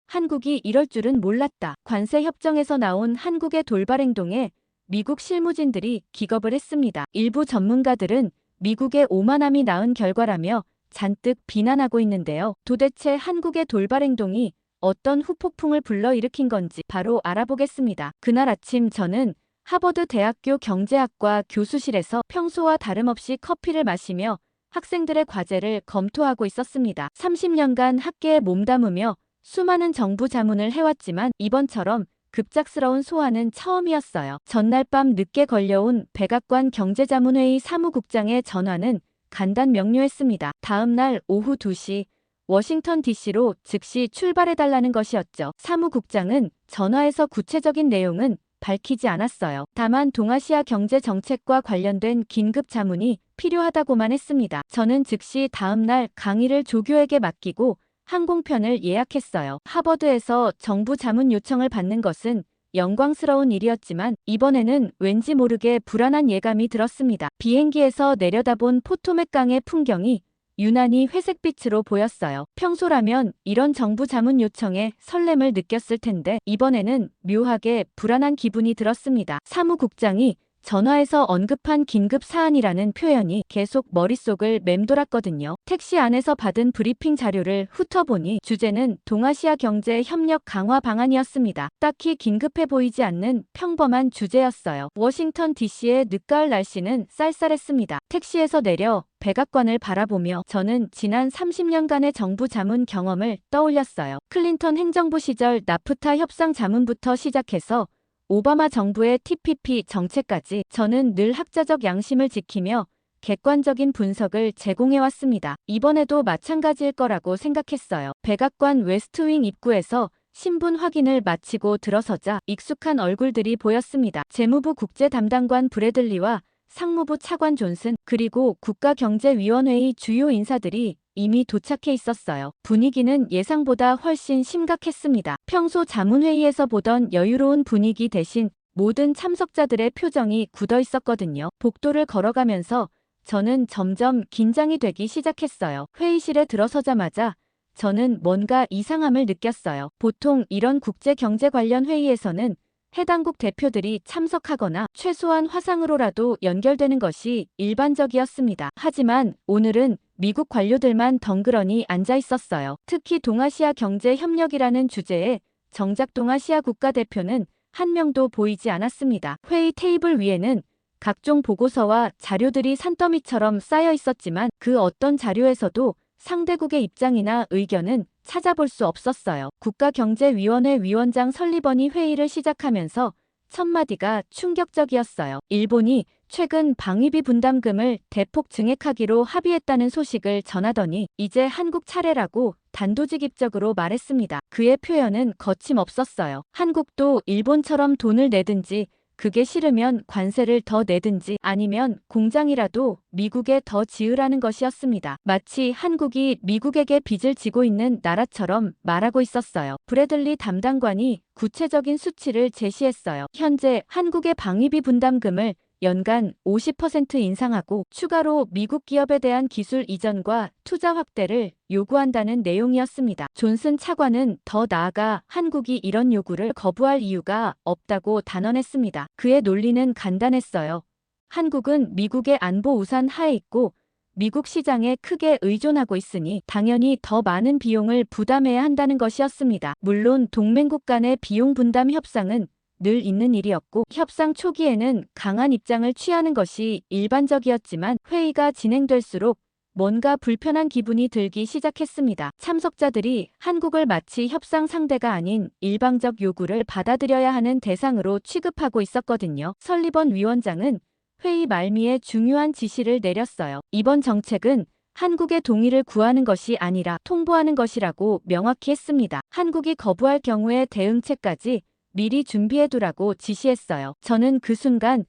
한국이 이럴 줄은 몰랐다. 관세 협정에서 나온 한국의 돌발 행동에 미국 실무진들이 기겁을 했습니다. 일부 전문가들은 미국의 오만함이 낳은 결과라며 잔뜩 비난하고 있는데요. 도대체 한국의 돌발 행동이 어떤 후폭풍을 불러일으킨 건지 바로 알아보겠습니다. 그날 아침 저는 하버드 대학교 경제학과 교수실에서 평소와 다름없이 커피를 마시며 학생들의 과제를 검토하고 있었습니다. 30년간 학계에 몸담으며 수많은 정부 자문을 해왔지만 이번처럼 급작스러운 소환은 처음이었어요. 전날 밤 늦게 걸려온 백악관 경제자문회의 사무국장의 전화는 간단 명료했습니다. 다음 날 오후 2시 워싱턴 DC로 즉시 출발해달라는 것이었죠. 사무국장은 전화에서 구체적인 내용은 밝히지 않았어요. 다만 동아시아 경제 정책과 관련된 긴급 자문이 필요하다고만 했습니다. 저는 즉시 다음 날 강의를 조교에게 맡기고 항공편을 예약했어요. 하버드에서 정부 자문 요청을 받는 것은 영광스러운 일이었지만 이번에는 왠지 모르게 불안한 예감이 들었습니다. 비행기에서 내려다본 포토맥 강의 풍경이 유난히 회색빛으로 보였어요. 평소라면 이런 정부 자문 요청에 설렘을 느꼈을 텐데 이번에는 묘하게 불안한 기분이 들었습니다. 사무국장이 전화에서 언급한 긴급 사안이라는 표현이 계속 머릿속을 맴돌았거든요. 택시 안에서 받은 브리핑 자료를 훑어보니 주제는 동아시아 경제 협력 강화 방안이었습니다. 딱히 긴급해 보이지 않는 평범한 주제였어요. 워싱턴 DC의 늦가을 날씨는 쌀쌀했습니다. 택시에서 내려 백악관을 바라보며 저는 지난 30년간의 정부 자문 경험을 떠올렸어요. 클린턴 행정부 시절 나프타 협상 자문부터 시작해서 오바마 정부의 TPP 정책까지 저는 늘 학자적 양심을 지키며 객관적인 분석을 제공해왔습니다. 이번에도 마찬가지일 거라고 생각했어요. 백악관 웨스트윙 입구에서 신분 확인을 마치고 들어서자 익숙한 얼굴들이 보였습니다. 재무부 국제 담당관 브래들리와 상무부 차관 존슨, 그리고 국가경제위원회의 주요 인사들이 이미 도착해 있었어요. 분위기는 예상보다 훨씬 심각했습니다. 평소 자문회의에서 보던 여유로운 분위기 대신 모든 참석자들의 표정이 굳어 있었거든요. 복도를 걸어가면서 저는 점점 긴장이 되기 시작했어요. 회의실에 들어서자마자 저는 뭔가 이상함을 느꼈어요. 보통 이런 국제경제 관련 회의에서는 해당국 대표들이 참석하거나 최소한 화상으로라도 연결되는 것이 일반적이었습니다. 하지만 오늘은 미국 관료들만 덩그러니 앉아 있었어요. 특히 동아시아 경제 협력이라는 주제에 정작 동아시아 국가대표는 한 명도 보이지 않았습니다. 회의 테이블 위에는 각종 보고서와 자료들이 산더미처럼 쌓여 있었지만 그 어떤 자료에서도 상대국의 입장이나 의견은 찾아볼 수 없었어요. 국가경제위원회 위원장 설리번이 회의를 시작하면서 첫 마디가 충격적이었어요. 일본이 최근 방위비 분담금을 대폭 증액하기로 합의했다는 소식을 전하더니 이제 한국 차례라고 단도직입적으로 말했습니다. 그의 표현은 거침없었어요. 한국도 일본처럼 돈을 내든지 그게 싫으면 관세를 더 내든지 아니면 공장이라도 미국에 더 지으라는 것이었습니다. 마치 한국이 미국에게 빚을 지고 있는 나라처럼 말하고 있었어요. 브래들리 담당관이 구체적인 수치를 제시했어요. 현재 한국의 방위비 분담금을 연간 50% 인상하고 추가로 미국 기업에 대한 기술 이전과 투자 확대를 요구한다는 내용이었습니다. 존슨 차관은 더 나아가 한국이 이런 요구를 거부할 이유가 없다고 단언했습니다. 그의 논리는 간단했어요. 한국은 미국의 안보 우산 하에 있고 미국 시장에 크게 의존하고 있으니 당연히 더 많은 비용을 부담해야 한다는 것이었습니다. 물론 동맹국 간의 비용 분담 협상은 늘 있는 일이었고 협상 초기에는 강한 입장을 취하는 것이 일반적이었지만 회의가 진행될수록 뭔가 불편한 기분이 들기 시작했습니다. 참석자들이 한국을 마치 협상 상대가 아닌 일방적 요구를 받아들여야 하는 대상으로 취급하고 있었거든요. 설리번 위원장은 회의 말미에 중요한 지시를 내렸어요. 이번 정책은 한국의 동의를 구하는 것이 아니라 통보하는 것이라고 명확히 했습니다. 한국이 거부할 경우에 대응책까지 미리 준비해두라고 지시했어요. 저는 그 순간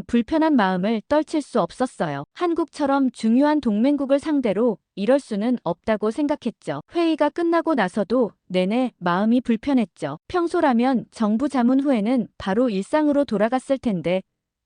불편한 마음을 떨칠 수 없었어요. 한국처럼 중요한 동맹국을 상대로 이럴 수는 없다고 생각했죠. 회의가 끝나고 나서도 내내 마음이 불편했죠. 평소라면 정부 자문 후에는 바로 일상으로 돌아갔을 텐데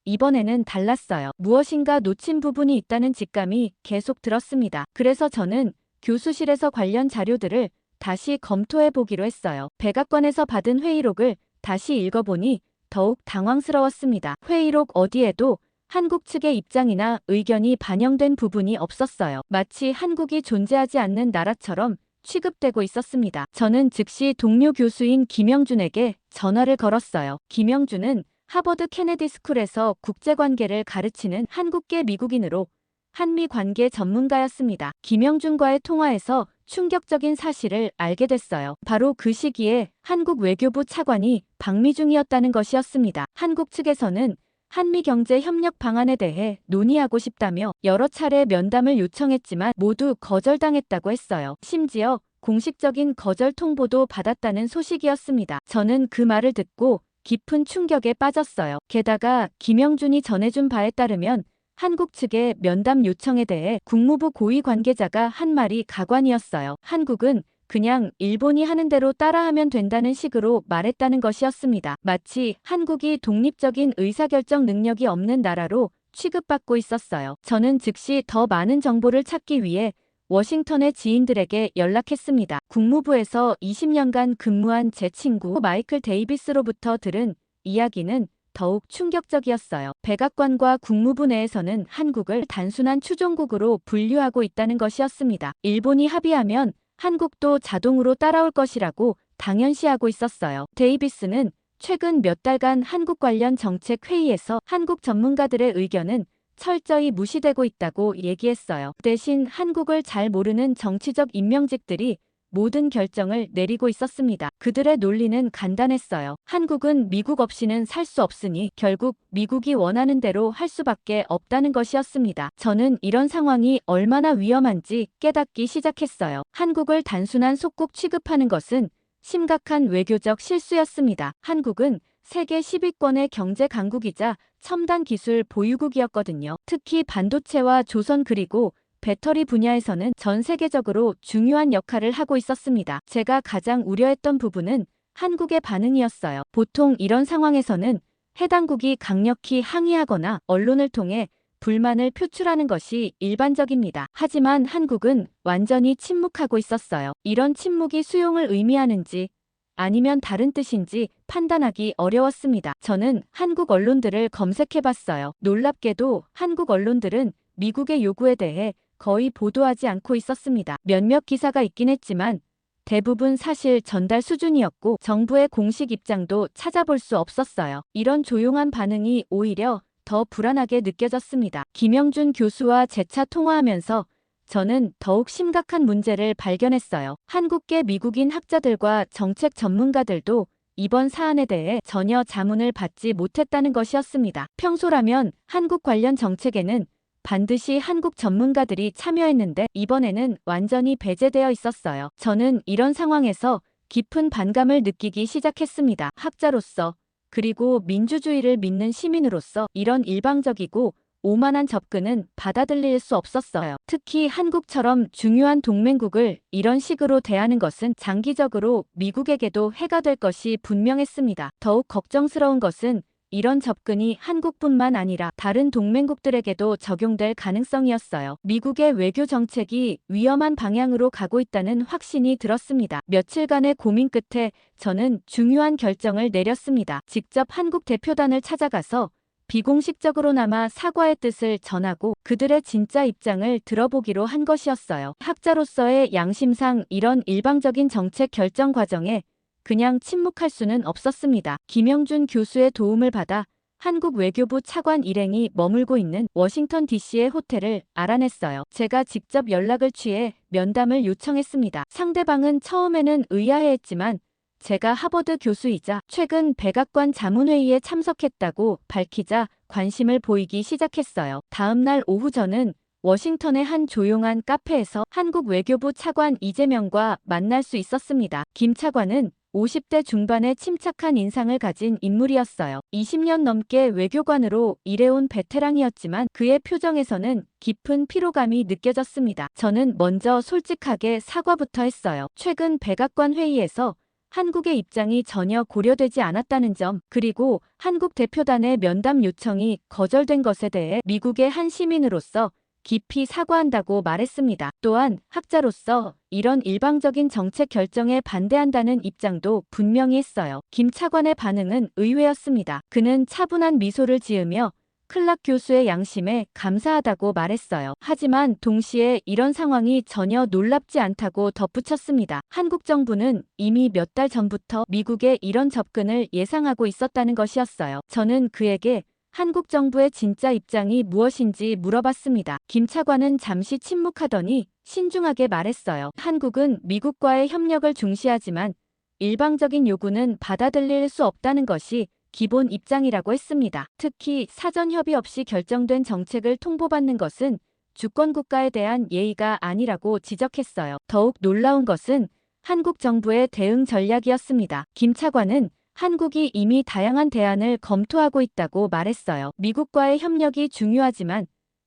이번에는 달랐어요. 무엇인가 놓친 부분이 있다는 직감이 계속 들었습니다. 그래서 저는 교수실에서 관련 자료들을 다시 검토해보기로 했어요. 백악관에서 받은 회의록을 다시 읽어보니 더욱 당황스러웠습니다. 회의록 어디에도 한국 측의 입장이나 의견이 반영된 부분이 없었어요. 마치 한국이 존재하지 않는 나라처럼 취급되고 있었습니다. 저는 즉시 동료 교수인 김영준에게 전화를 걸었어요. 김영준은 하버드 케네디 스쿨에서 국제관계를 가르치는 한국계 미국인으로 한미 관계 전문가였습니다. 김영준과의 통화에서 충격적인 사실을 알게 됐어요. 바로 그 시기에 한국 외교부 차관이 방미 중이었다는 것이었습니다. 한국 측에서는 한미 경제 협력 방안에 대해 논의하고 싶다며 여러 차례 면담을 요청했지만 모두 거절당했다고 했어요. 심지어 공식적인 거절 통보도 받았다는 소식이었습니다. 저는 그 말을 듣고 깊은 충격에 빠졌어요. 게다가 김영준이 전해준 바에 따르면 한국 측의 면담 요청에 대해 국무부 고위 관계자가 한 말이 가관이었어요. 한국은 그냥 일본이 하는 대로 따라하면 된다는 식으로 말했다는 것이었습니다. 마치 한국이 독립적인 의사결정 능력이 없는 나라로 취급받고 있었어요. 저는 즉시 더 많은 정보를 찾기 위해 워싱턴의 지인들에게 연락했습니다. 국무부에서 20년간 근무한 제 친구 마이클 데이비스로부터 들은 이야기는 더욱 충격적이었어요. 백악관과 국무부 내에서는 한국을 단순한 추종국으로 분류하고 있다는 것이었습니다. 일본이 합의하면 한국도 자동으로 따라올 것이라고 당연시하고 있었어요. 데이비스는 최근 몇 달간 한국 관련 정책 회의에서 한국 전문가들의 의견은 철저히 무시되고 있다고 얘기했어요. 대신 한국을 잘 모르는 정치적 임명직들이 모든 결정을 내리고 있었습니다. 그들의 논리는 간단했어요. 한국은 미국 없이는 살 수 없으니 결국 미국이 원하는 대로 할 수밖에 없다는 것이었습니다. 저는 이런 상황이 얼마나 위험한지 깨닫기 시작했어요. 한국을 단순한 속국 취급하는 것은 심각한 외교적 실수였습니다. 한국은 세계 10위권의 경제 강국이자 첨단 기술 보유국이었거든요. 특히 반도체와 조선 그리고 배터리 분야에서는 전 세계적으로 중요한 역할을 하고 있었습니다. 제가 가장 우려했던 부분은 한국의 반응이었어요. 보통 이런 상황에서는 해당국이 강력히 항의하거나 언론을 통해 불만을 표출하는 것이 일반적입니다. 하지만 한국은 완전히 침묵하고 있었어요. 이런 침묵이 수용을 의미하는지 아니면 다른 뜻인지 판단하기 어려웠습니다. 저는 한국 언론들을 검색해봤어요. 놀랍게도 한국 언론들은 미국의 요구에 대해 거의 보도하지 않고 있었습니다. 몇몇 기사가 있긴 했지만 대부분 사실 전달 수준이었고 정부의 공식 입장도 찾아볼 수 없었어요. 이런 조용한 반응이 오히려 더 불안하게 느껴졌습니다. 김영준 교수와 재차 통화하면서 저는 더욱 심각한 문제를 발견했어요. 한국계 미국인 학자들과 정책 전문가들도 이번 사안에 대해 전혀 자문을 받지 못했다는 것이었습니다. 평소라면 한국 관련 정책에는 반드시 한국 전문가들이 참여했는데 이번에는 완전히 배제되어 있었어요. 저는 이런 상황에서 깊은 반감을 느끼기 시작했습니다. 학자로서 그리고 민주주의를 믿는 시민으로서 이런 일방적이고 오만한 접근은 받아들일 수 없었어요. 특히 한국처럼 중요한 동맹국을 이런 식으로 대하는 것은 장기적으로 미국에게도 해가 될 것이 분명했습니다. 더욱 걱정스러운 것은 이런 접근이 한국뿐만 아니라 다른 동맹국들에게도 적용될 가능성이었어요. 미국의 외교 정책이 위험한 방향으로 가고 있다는 확신이 들었습니다. 며칠간의 고민 끝에 저는 중요한 결정을 내렸습니다. 직접 한국 대표단을 찾아가서 비공식적으로나마 사과의 뜻을 전하고 그들의 진짜 입장을 들어보기로 한 것이었어요. 학자로서의 양심상 이런 일방적인 정책 결정 과정에 그냥 침묵할 수는 없었습니다. 김영준 교수의 도움을 받아 한국 외교부 차관 일행이 머물고 있는 워싱턴 DC의 호텔을 알아냈어요. 제가 직접 연락을 취해 면담을 요청했습니다. 상대방은 처음에는 의아해했지만 제가 하버드 교수이자 최근 백악관 자문회의에 참석했다고 밝히자 관심을 보이기 시작했어요. 다음 날 오후 저는 워싱턴의 한 조용한 카페에서 한국 외교부 차관 이재명과 만날 수 있었습니다. 김 차관은 50대 중반의 침착한 인상을 가진 인물이었어요. 20년 넘게 외교관으로 일해온 베테랑이었지만 그의 표정에서는 깊은 피로감이 느껴졌습니다. 저는 먼저 솔직하게 사과부터 했어요. 최근 백악관 회의에서 한국의 입장이 전혀 고려되지 않았다는 점, 그리고 한국 대표단의 면담 요청이 거절된 것에 대해 미국의 한 시민으로서 깊이 사과한다고 말했습니다. 또한 학자로서 이런 일방적인 정책 결정에 반대한다는 입장도 분명히 했어요. 김 차관의 반응은 의외였습니다. 그는 차분한 미소를 지으며 클락 교수의 양심에 감사하다고 말했어요. 하지만 동시에 이런 상황이 전혀 놀랍지 않다고 덧붙였습니다. 한국 정부는 이미 몇 달 전부터 미국의 이런 접근을 예상하고 있었다는 것이었어요. 저는 그에게 한국 정부의 진짜 입장이 무엇인지 물어봤습니다. 김 차관은 잠시 침묵하더니 신중하게 말했어요. 한국은 미국과의 협력을 중시하지만 일방적인 요구는 받아들일 수 없다는 것이 기본 입장이라고 했습니다. 특히 사전 협의 없이 결정된 정책을 통보받는 것은 주권국가에 대한 예의가 아니라고 지적했어요. 더욱 놀라운 것은 한국 정부의 대응 전략이었습니다. 김 차관은 한국이 이미 다양한 대안을 검토하고 있다고 말했어요. 미국과의 협력이 중요하지만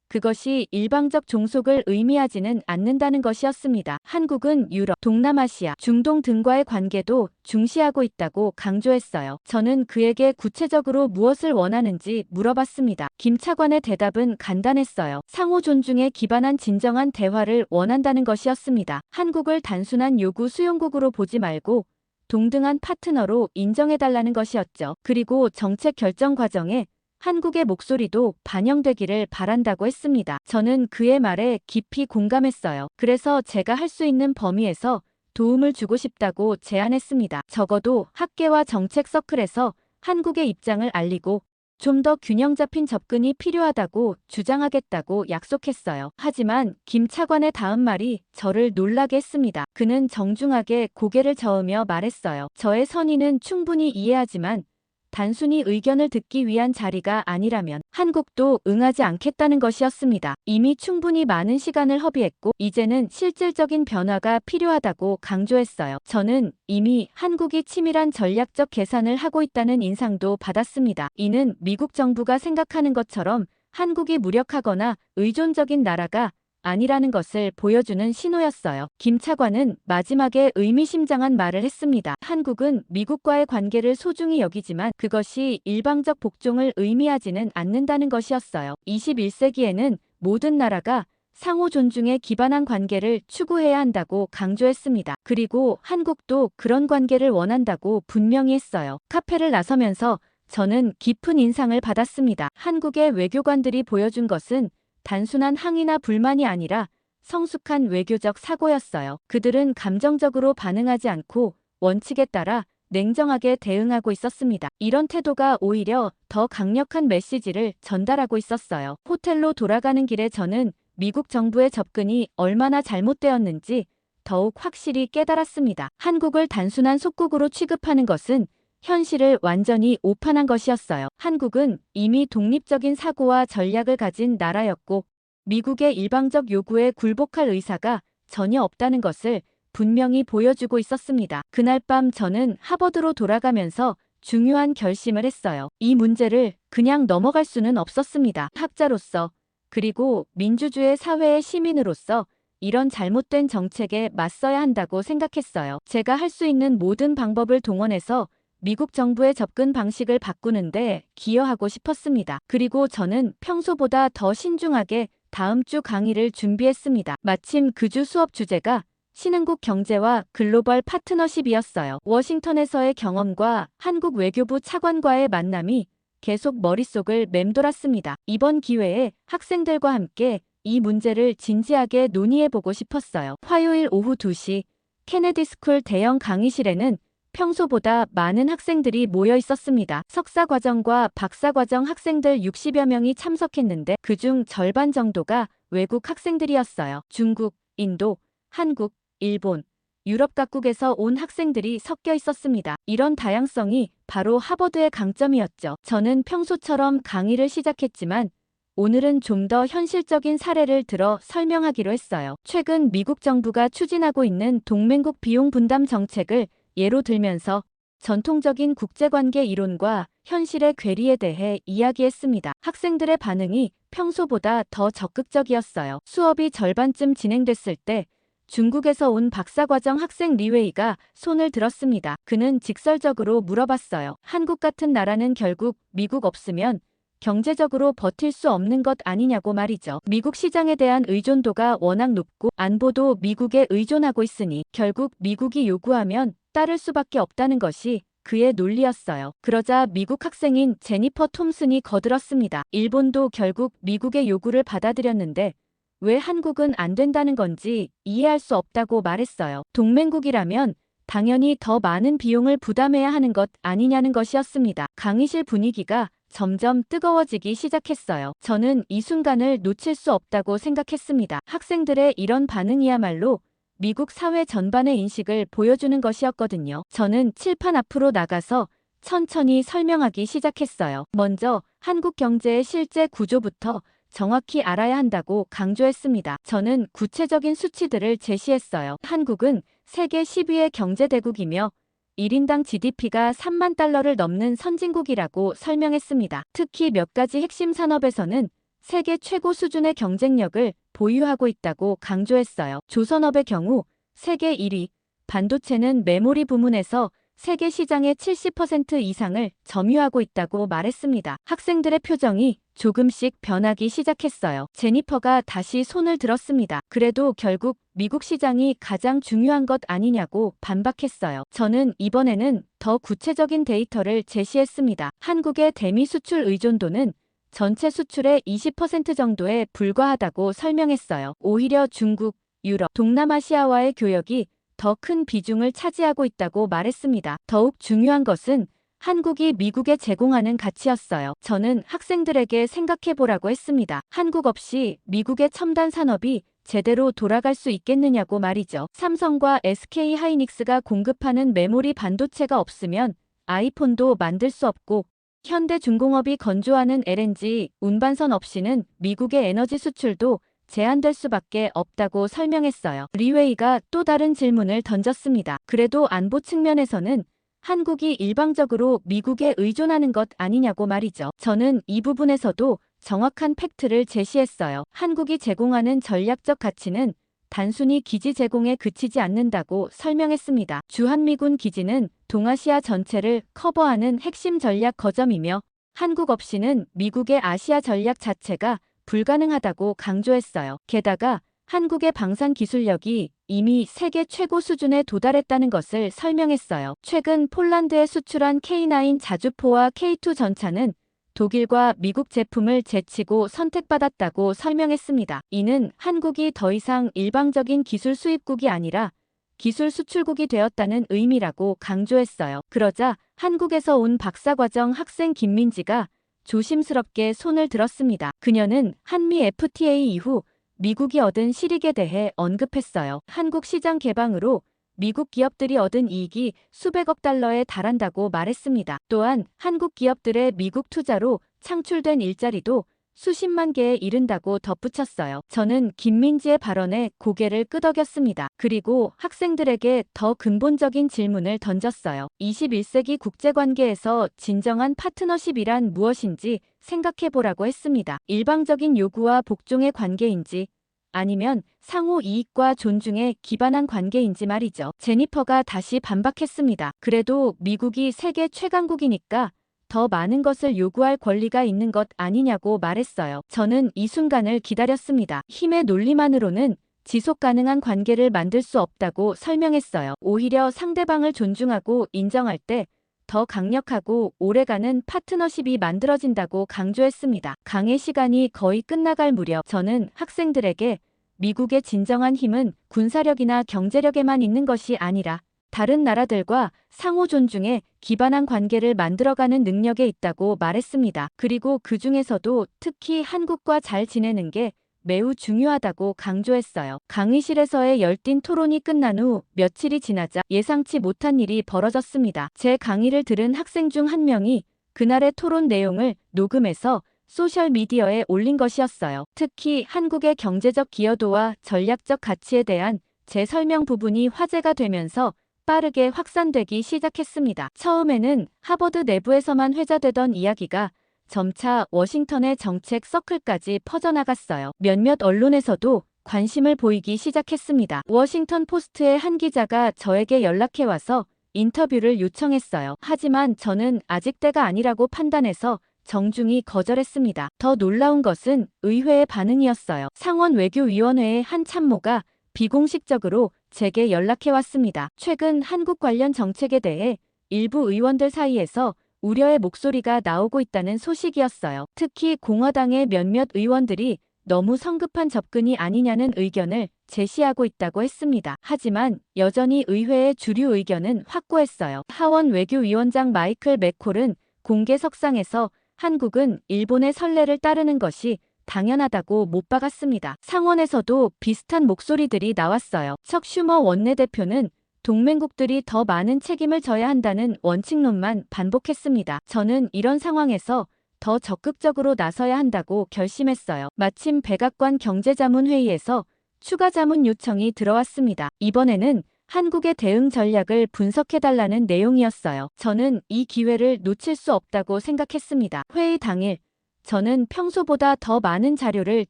그것이 일방적 종속을 의미하지는 않는다는 것이었습니다. 한국은 유럽, 동남아시아, 중동 등과의 관계도 중시하고 있다고 강조했어요. 저는 그에게 구체적으로 무엇을 원하는지 물어봤습니다. 김 차관의 대답은 간단했어요. 상호 존중에 기반한 진정한 대화를 원한다는 것이었습니다. 한국을 단순한 요구 수용국으로 보지 말고 동등한 파트너로 인정해달라는 것이었죠. 그리고 정책 결정 과정에 한국의 목소리도 반영되기를 바란다고 했습니다. 저는 그의 말에 깊이 공감했어요. 그래서 제가 할 수 있는 범위에서 도움을 주고 싶다고 제안했습니다. 적어도 학계와 정책 서클에서 한국의 입장을 알리고 좀 더 균형 잡힌 접근이 필요하다고 주장하겠다고 약속했어요. 하지만 김 차관의 다음 말이 저를 놀라게 했습니다. 그는 정중하게 고개를 저으며 말했어요. 저의 선의는 충분히 이해하지만 단순히 의견을 듣기 위한 자리가 아니라면 한국도 응하지 않겠다는 것이었습니다. 이미 충분히 많은 시간을 허비했고 이제는 실질적인 변화가 필요하다고 강조했어요. 저는 이미 한국이 치밀한 전략적 계산을 하고 있다는 인상도 받았습니다. 이는 미국 정부가 생각하는 것처럼 한국이 무력하거나 의존적인 나라가 아니라는 것을 보여주는 신호였어요. 김 차관은 마지막에 의미심장한 말을 했습니다. 한국은 미국과의 관계를 소중히 여기지만 그것이 일방적 복종을 의미하지는 않는다는 것이었어요. 21세기에는 모든 나라가 상호 존중에 기반한 관계를 추구해야 한다고 강조했습니다. 그리고 한국도 그런 관계를 원한다고 분명히 했어요. 카페를 나서면서 저는 깊은 인상을 받았습니다. 한국의 외교관들이 보여준 것은 단순한 항의나 불만이 아니라 성숙한 외교적 사고였어요. 그들은 감정적으로 반응하지 않고 원칙에 따라 냉정하게 대응하고 있었습니다. 이런 태도가 오히려 더 강력한 메시지를 전달하고 있었어요. 호텔로 돌아가는 길에 저는 미국 정부의 접근이 얼마나 잘못되었는지 더욱 확실히 깨달았습니다. 한국을 단순한 속국으로 취급하는 것은 현실을 완전히 오판한 것이었어요. 한국은 이미 독립적인 사고와 전략을 가진 나라였고 미국의 일방적 요구에 굴복할 의사가 전혀 없다는 것을 분명히 보여주고 있었습니다. 그날 밤 저는 하버드로 돌아가면서 중요한 결심을 했어요. 이 문제를 그냥 넘어갈 수는 없었습니다. 학자로서 그리고 민주주의 사회의 시민으로서 이런 잘못된 정책에 맞서야 한다고 생각했어요. 제가 할 수 있는 모든 방법을 동원해서 미국 정부의 접근 방식을 바꾸는데 기여하고 싶었습니다. 그리고 저는 평소보다 더 신중하게 다음 주 강의를 준비했습니다. 마침 그 주 수업 주제가 신흥국 경제와 글로벌 파트너십이었어요. 워싱턴에서의 경험과 한국 외교부 차관과의 만남이 계속 머릿속을 맴돌았습니다. 이번 기회에 학생들과 함께 이 문제를 진지하게 논의해보고 싶었어요. 화요일 오후 2시 케네디 스쿨 대형 강의실에는 평소보다 많은 학생들이 모여 있었습니다. 석사과정과 박사과정 학생들 60여 명이 참석했는데 그중 절반 정도가 외국 학생들이었어요. 중국, 인도, 한국, 일본, 유럽 각국에서 온 학생들이 섞여 있었습니다. 이런 다양성이 바로 하버드의 강점이었죠. 저는 평소처럼 강의를 시작했지만 오늘은 좀 더 현실적인 사례를 들어 설명하기로 했어요. 최근 미국 정부가 추진하고 있는 동맹국 비용 분담 정책을 예로 들면서 전통적인 국제관계 이론과 현실의 괴리에 대해 이야기했습니다. 학생들의 반응이 평소보다 더 적극적이었어요. 수업이 절반쯤 진행됐을 때 중국에서 온 박사과정 학생 리웨이가 손을 들었습니다. 그는 직설적으로 물어봤어요. 한국 같은 나라는 결국 미국 없으면 경제적으로 버틸 수 없는 것 아니냐고 말이죠. 미국 시장에 대한 의존도가 워낙 높고 안보도 미국에 의존하고 있으니 결국 미국이 요구하면 따를 수밖에 없다는 것이 그의 논리였어요. 그러자 미국 학생인 제니퍼 톰슨이 거들었습니다. 일본도 결국 미국의 요구를 받아들였는데 왜 한국은 안 된다는 건지 이해할 수 없다고 말했어요. 동맹국이라면 당연히 더 많은 비용을 부담해야 하는 것 아니냐는 것이었습니다. 강의실 분위기가 점점 뜨거워지기 시작했어요. 저는 이 순간을 놓칠 수 없다고 생각했습니다. 학생들의 이런 반응이야말로 미국 사회 전반의 인식을 보여주는 것이었거든요. 저는 칠판 앞으로 나가서 천천히 설명하기 시작했어요. 먼저 한국 경제의 실제 구조부터 정확히 알아야 한다고 강조했습니다. 저는 구체적인 수치들을 제시했어요. 한국은 세계 10위의 경제대국이며 1인당 GDP가 3만 달러를 넘는 선진국이라고 설명했습니다. 특히 몇 가지 핵심 산업에서는 세계 최고 수준의 경쟁력을 보유하고 있다고 강조했어요. 조선업의 경우 세계 1위, 반도체는 메모리 부문에서 세계 시장의 70% 이상을 점유하고 있다고 말했습니다. 학생들의 표정이 조금씩 변하기 시작했어요. 제니퍼가 다시 손을 들었습니다. 그래도 결국 미국 시장이 가장 중요한 것 아니냐고 반박했어요. 저는 이번에는 더 구체적인 데이터를 제시했습니다. 한국의 대미 수출 의존도는 전체 수출의 20% 정도에 불과하다고 설명했어요. 오히려 중국, 유럽, 동남아시아와의 교역이 더 큰 비중을 차지하고 있다고 말했습니다. 더욱 중요한 것은 한국이 미국에 제공하는 가치였어요. 저는 학생들에게 생각해보라고 했습니다. 한국 없이 미국의 첨단 산업이 제대로 돌아갈 수 있겠느냐고 말이죠. 삼성과 SK 하이닉스가 공급하는 메모리 반도체가 없으면 아이폰도 만들 수 없고 현대중공업이 건조하는 LNG 운반선 없이는 미국의 에너지 수출도 제한될 수밖에 없다고 설명했어요. 리웨이가 또 다른 질문을 던졌습니다. 그래도 안보 측면에서는 한국이 일방적으로 미국에 의존하는 것 아니냐고 말이죠. 저는 이 부분에서도 정확한 팩트를 제시했어요. 한국이 제공하는 전략적 가치는 단순히 기지 제공에 그치지 않는다고 설명했습니다. 주한미군 기지는 동아시아 전체를 커버하는 핵심 전략 거점이며 한국 없이는 미국의 아시아 전략 자체가 불가능하다고 강조했어요. 게다가 한국의 방산 기술력이 이미 세계 최고 수준에 도달했다는 것을 설명했어요. 최근 폴란드에 수출한 K9 자주포와 K2 전차는 독일과 미국 제품을 제치고 선택받았다고 설명했습니다. 이는 한국이 더 이상 일방적인 기술 수입국이 아니라 기술 수출국이 되었다는 의미라고 강조했어요. 그러자 한국에서 온 박사과정 학생 김민지가 조심스럽게 손을 들었습니다. 그녀는 한미 FTA 이후 미국이 얻은 실익에 대해 언급했어요. 한국 시장 개방으로 미국 기업들이 얻은 이익이 수백억 달러에 달한다고 말했습니다. 또한 한국 기업들의 미국 투자로 창출된 일자리도 수십만 개에 이른다고 덧붙였어요. 저는 김민지의 발언에 고개를 끄덕였습니다. 그리고 학생들에게 더 근본적인 질문을 던졌어요. 21세기 국제관계에서 진정한 파트너십이란 무엇인지 생각해보라고 했습니다. 일방적인 요구와 복종의 관계인지 아니면 상호 이익과 존중에 기반한 관계인지 말이죠. 제니퍼가 다시 반박했습니다. 그래도 미국이 세계 최강국이니까 더 많은 것을 요구할 권리가 있는 것 아니냐고 말했어요. 저는 이 순간을 기다렸습니다. 힘의 논리만으로는 지속 가능한 관계를 만들 수 없다고 설명했어요. 오히려 상대방을 존중하고 인정할 때 더 강력하고 오래가는 파트너십이 만들어진다고 강조했습니다. 강의 시간이 거의 끝나갈 무렵 저는 학생들에게 미국의 진정한 힘은 군사력이나 경제력에만 있는 것이 아니라 다른 나라들과 상호 존중에 기반한 관계를 만들어가는 능력에 있다고 말했습니다. 그리고 그 중에서도 특히 한국과 잘 지내는 게 매우 중요하다고 강조했어요. 강의실에서의 열띤 토론이 끝난 후 며칠이 지나자 예상치 못한 일이 벌어졌습니다. 제 강의를 들은 학생 중 한 명이 그날의 토론 내용을 녹음해서 소셜미디어에 올린 것이었어요. 특히 한국의 경제적 기여도와 전략적 가치에 대한 제 설명 부분이 화제가 되면서 빠르게 확산되기 시작했습니다. 처음에는 하버드 내부에서만 회자되던 이야기가 점차 워싱턴의 정책 서클까지 퍼져나갔어요. 몇몇 언론에서도 관심을 보이기 시작했습니다. 워싱턴 포스트의 한 기자가 저에게 연락해와서 인터뷰를 요청했어요. 하지만 저는 아직 때가 아니라고 판단해서 정중히 거절했습니다. 더 놀라운 것은 의회의 반응이었어요. 상원 외교위원회의 한 참모가 비공식적으로 제게 연락해왔습니다. 최근 한국 관련 정책에 대해 일부 의원들 사이에서 우려의 목소리가 나오고 있다는 소식이었어요. 특히 공화당의 몇몇 의원들이 너무 성급한 접근이 아니냐는 의견을 제시하고 있다고 했습니다. 하지만 여전히 의회의 주류 의견은 확고했어요. 하원 외교위원장 마이클 맥콜은 공개석상에서 한국은 일본의 선례를 따르는 것이 당연하다고 못 박았습니다. 상원에서도 비슷한 목소리들이 나왔어요. 척 슈머 원내대표는 동맹국들이 더 많은 책임을 져야 한다는 원칙론만 반복했습니다. 저는 이런 상황에서 더 적극적으로 나서야 한다고 결심했어요. 마침 백악관 경제자문회의에서 추가 자문 요청이 들어왔습니다. 이번에는 한국의 대응 전략을 분석해달라는 내용이었어요. 저는 이 기회를 놓칠 수 없다고 생각했습니다. 회의 당일, 저는 평소보다 더 많은 자료를